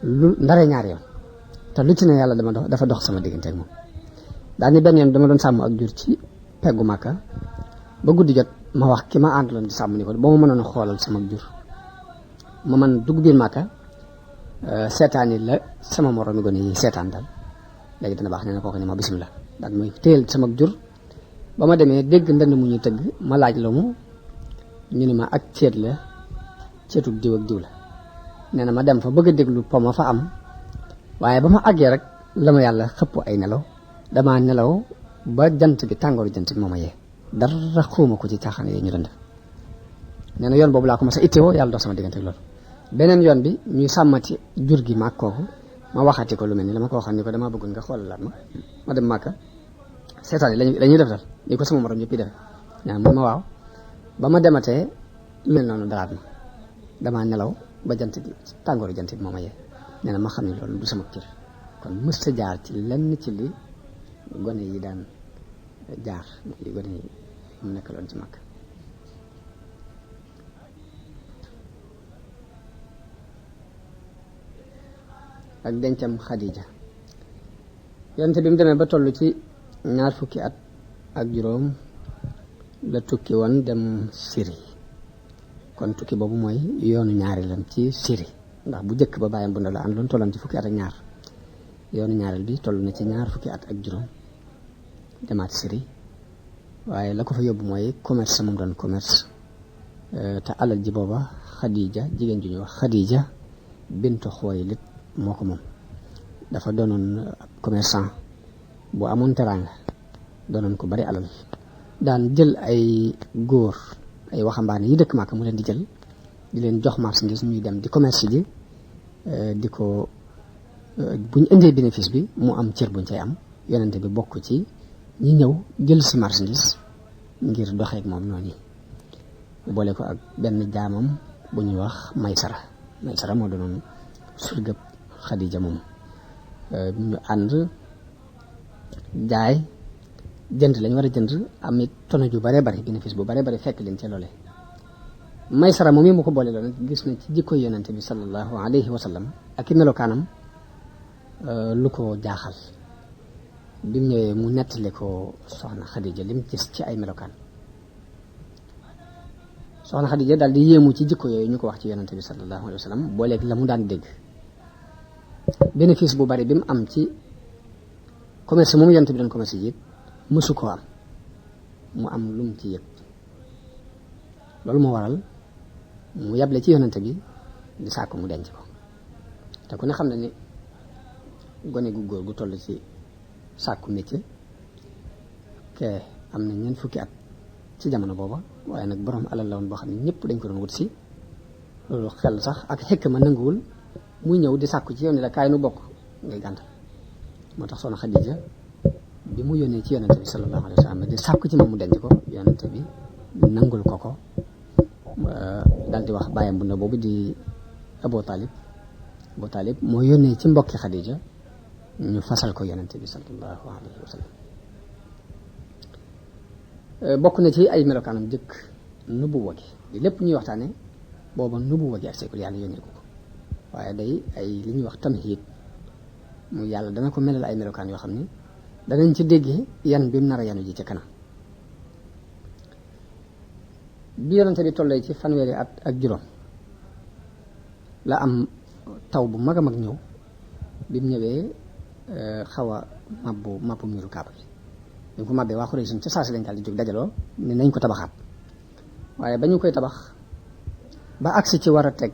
lu ndare ñaar yoon te lu ci ne yàlla dafa dox sama diggante ak moom daal ni benn yoon dama doon sàmm ak jur ci peggu Màkka ba guddi jot ma wax ki ma àndaloon di sàmm ni ko ba ma mënoon a xoolal sama jur ma man dugg biir Màkka seetaan yi la sama moromi gone yi seetaan daal léegi dana baax nee na kooku ni ma bismillah daal mooy téyel sama jur ba ma demee dégg ndënd mu ñuy tëgg ma laaj la mu ñu ni ma ak ceet la ceetu diw ak diw la nee na ma dem fa bëgg a déglu po ma fa am waaye ba ma àggee rek la ma yàlla xëpp ay nelaw damaa nelaw ba jant bi tàngooru jant bi moo ma yee dara xuuma ko ci caaxaan yooyu ñu doon def nee na yoon boobu laa ko mas a ittewoo yàlla dox sama diggante ak loolu beneen yoon bi ñuy sàmmati jur gi maag kooku ma waxati ko lu mel ni la ma ko waxoon ni ko damaa bëggoon nga xoolalaat ma dem Màkka seetaan yi lañuy def dal ni ko sama morom yëpp yi defe ñaa mun ma waaw ba ma dematee lu mel noonu dalaat ma damaa nelaw ba jant bi tàngooru jant bi moo ma yee nee na ma xam ne loolu du sama cër kon mësta jaar ci lenn ci li gone yi daan jaar li gone yi mu nekk loon ci Màkka ak dencam Xadija yonte bi mu demee ba toll ci 20 fukki at ak juróom la tukki woon dem Syrie kon tukki boobu mooy yoonu ñaareelam ci Syrie ndax bu njëkk ba bàyyam bu ndaw la àndoon tolloon ci fukki at ak ñaar yoonu ñaareel bi toll na ci 20 fukki at ak juróom demaat Syrie waaye la ko fa yóbbu mooy commerce moom doon commerce te alal ji booba Xadija jigéen ju ñuy wax Xadija bintu Xuwaylid moo ko moom dafa doonoon commerçant bu amoon teraanga doonoon ko bari alal daan jël ay góor ay waxambaane yi dëkk Màkka mu leen di jël di leen jox marchandise ñuy dem di commerce ji di ko buñ indee bénéfice bi mu am cër buñ cay am yonente bi bokk ci ñi ñëw jël si marchandise ngir doxeek moom noonu boole ko ak benn jaamam bu ñuy wax Maysara moo doonoon surgëb Xadija moom ñu ànd jaay jënd lañ war a jënd am it tono ju bare bari bénéfice bu bare bari fekk leen ca loole Maysara moom yi mu ko boole loolu gis na ci jikko yonente bi sallallahu alayhi wa sallam ak i melokaanam lu ko jaaxal bi mu ñëwee mu nettali ko soxna Xadija lim gis ci ay melokaan soxna Xadija daal di yéemu ci jikko yooyu ñu ko wax ci yonente bi sallallahu alayhi wa sallam booleeg la mu daan dégg bénéfice bu bari bi mu am ci commerce moom yonente bi doon commerce ji mësu koo am mu am lu mu ci yëg loolu moo waral mu yable ci yonente bi di sàkku mu denc ko te ku ne xam ne ni gone gu góor gu toll ci sàkku métier ke am na ñeent fukki at ci jamono booba waaye nag borom alal la woon boo xam ne ñëpp dañ ko doon wut si loolu xel sax ak xekk ma nanguwul muy ñëw di sàkku ci yow ni la kaay nu bokk ngay gàntal moo tax soxna Xadija bi mu yónnee ci yonente bi sallallahu alayhi wa sallam di sàkku ci moom mu denc ko yonente bi nangul ko daal di wax bàyyam bu ndaw boobu di Abu Talib moo yónnee ci mbokki Xadija ñu fasal ko yonente bi sallallahu alayhi wa sallam bokk na ci ay melokaanam jëkk nubuwa gi li lépp ñuy waxtaane booba nubuwa gi ak seekul yàlla yónnee ko waaye day ay li ñuy wax tamhiid mu yàlla dana ko melal ay melokaan yoo xam ni danañ ci déggee yan bi mu nar a yanu ji ci kanam bi yonente bi tollee ci fanweeri at ak juróom la am taw bu mag a mag ñëw bi mu ñëwee xaw a mabbu miiru Kaaba bi bi mu ko mabbee waa Xuraysh ca saa si lañ daal di jóg dajaloo ne nañ ko tabaxaat waaye ba ñu koy tabax ba agsi ci war a teg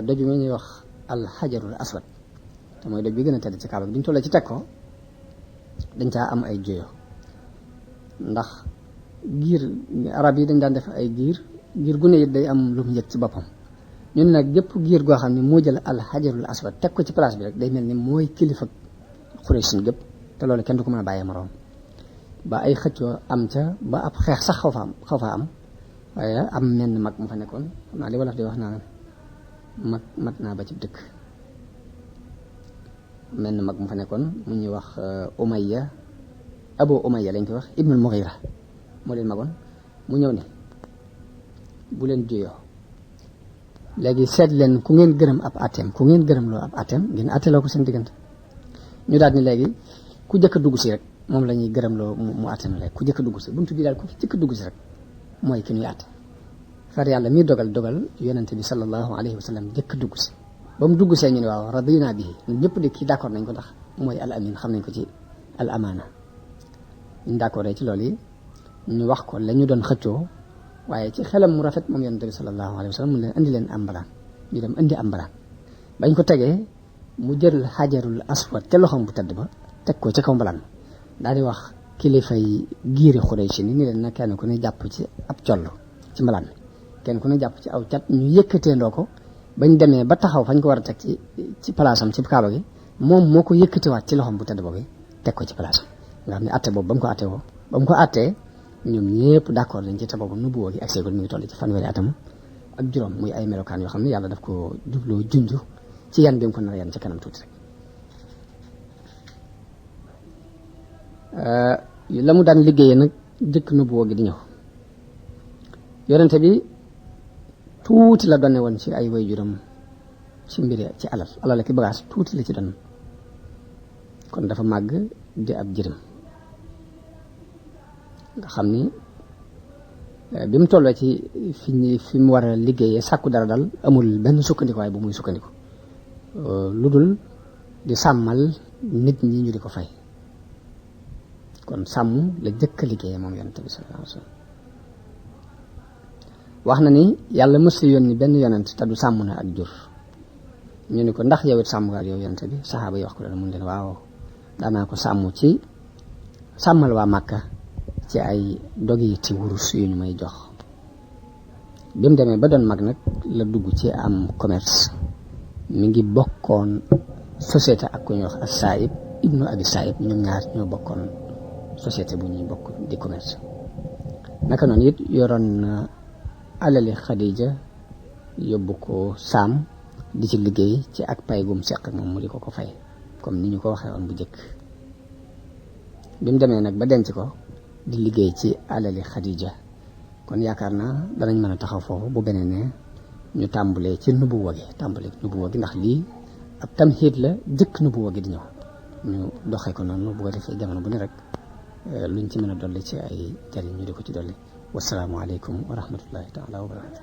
doj mi ñuy wax alxajarul aswad te mooy doj bi gën a tedd ci Kaaba bi ñu tollee ci teg ko dañ caa am ay joyo ndax giir arab yi dañ daan def ay giir gu ne it day am lu mu yëg ci boppam ñun nag gépp giir goo xam ne moo jël alxajarul aswad teg ko ci place bi rek day mel ni mooy kilifa Xuraysh gépp te loolu kenn du ko mën a bàyyee moroom ba ay xëccoo am ca ba ab xeex sax xaw faa am waaye am menn mag mu fa nekkoon xam naa li wolof di wax naa mat naa ba ci dëkk menn mag mu fa nekkoon mu ñuy wax Abu Umayya lañ koy wax Ibnul Mughira moo leen magoon mu ñëw ne bu leen juyoo léegi seet leen ku ngeen gërëm ab atem ku ngeen gërëm loo ab atem ngeen atteloo ko seen diggante ñu daal ni léegi ku jëkk a dugg si rek moom la ñuy gërëm loo mu atem léegi ku jëkk a dugg si buntu bi daal ku fi jëkk a dugg si rek mooy ki ñuy atte far yàlla mi dogal yonente bi sallallahu alayhi wa sallam jëkk a dugg si ba mu dugg see ñu ne waaw radina bihi ñun ñëpp de kii d'accord nañ ko ndax mooy al amin xam nañ ko ci al amaana ñu d'accord ci loolu yi ñu wax ko la ñu doon xëccoo waaye ci xelam mu rafet moom yonente bi sallallahu alayhi wa sallam mu leen indi leen am mbalaan ñu dem indi am mbalaan bañ ko tegee mu jël xajarul aswad te loxoom bu tedd ba teg ko ci kaw mbalaan daal di wax kilifay giiri Xuraysh ni leen na kenn ku ne jàpp ci ab collo ci mbalaan mi kenn ku ne jàpp ci aw cat ñu yëkkateendoo ko bañ demee ba taxaw fañ ko war a teg ci palaasam ci kaaba gi moom moo ko yëkkatewaat ci loxoom bu tedd boobu teg ko ci palaasam nga xam ne atte boobu ba mu ko attee ñoom ñëpp d'accord nañ ci te boobu nubuwoo gi ak seegul mi ngi toll ci fanweeri atam ak juróom muy ay melokaan yoo xam ne yàlla daf ko jubloo junju ci yan bi mu ko nar a yan ci kanam tuuti rek la mu daan liggéeyee nag jëkk nubuwoo gi di ñëw yonente bi tuuti la donne woon ci ay waajuram ci mbiri ci alal ak bagaas tuuti la ci doon kon dafa màgg di ab jirim nga xam ni bi mu tolloo ci fi mu war a liggéeyee sàkku dara dal amul benn sukkandikuwaay bu muy sukkandiku lu dul di sàmmal nit ñi ñu di ko fay kon sàmm la jëkk a liggéeyee moom yonente bi sallallahu alayhi wa sallam wax na ni yàlla mësul yónni benn yonent te du sàmm na ak jur ñu ni ko ndax yow it sàmm nga ak yow yonente bi saxaaba yi wax ko loolu mun leen waaw daanaa ko sàmm ci sàmmal waa Màkka ci ay dogi ci wurus yu ñu may jox bi mu demee ba doon mag nag la dugg ci am commerce mi ngi bokkoon société ak ku ñuy wax as-Saïb ibnu Abi Saïb ñoom ñaar ñoo bokkoon société bu ñuy bokk di commerce naka noonu it yoroon na alali Xadija yóbbu ko Saam di ci liggéey ci ak pay gum seq moom mu di ko fay comme ni ñu ko waxee woon bu njëkk bi mu demee nag ba denc ko di liggéey ci alali Xadija kon yaakaar naa danañ mën a taxaw foofu bu beneen ne ñu tàmbalee ci nubuwa gi ndax lii ab tamhiid la jëkk nubuwa gi di ñëw ñu doxee ko noonu bu ko defee jamono bu ne rek luñ ci mën a dolli ci ay jariñ ñu di ko ci dolli wasalaamu aleykum wa rahmatullahi taala wa barakatu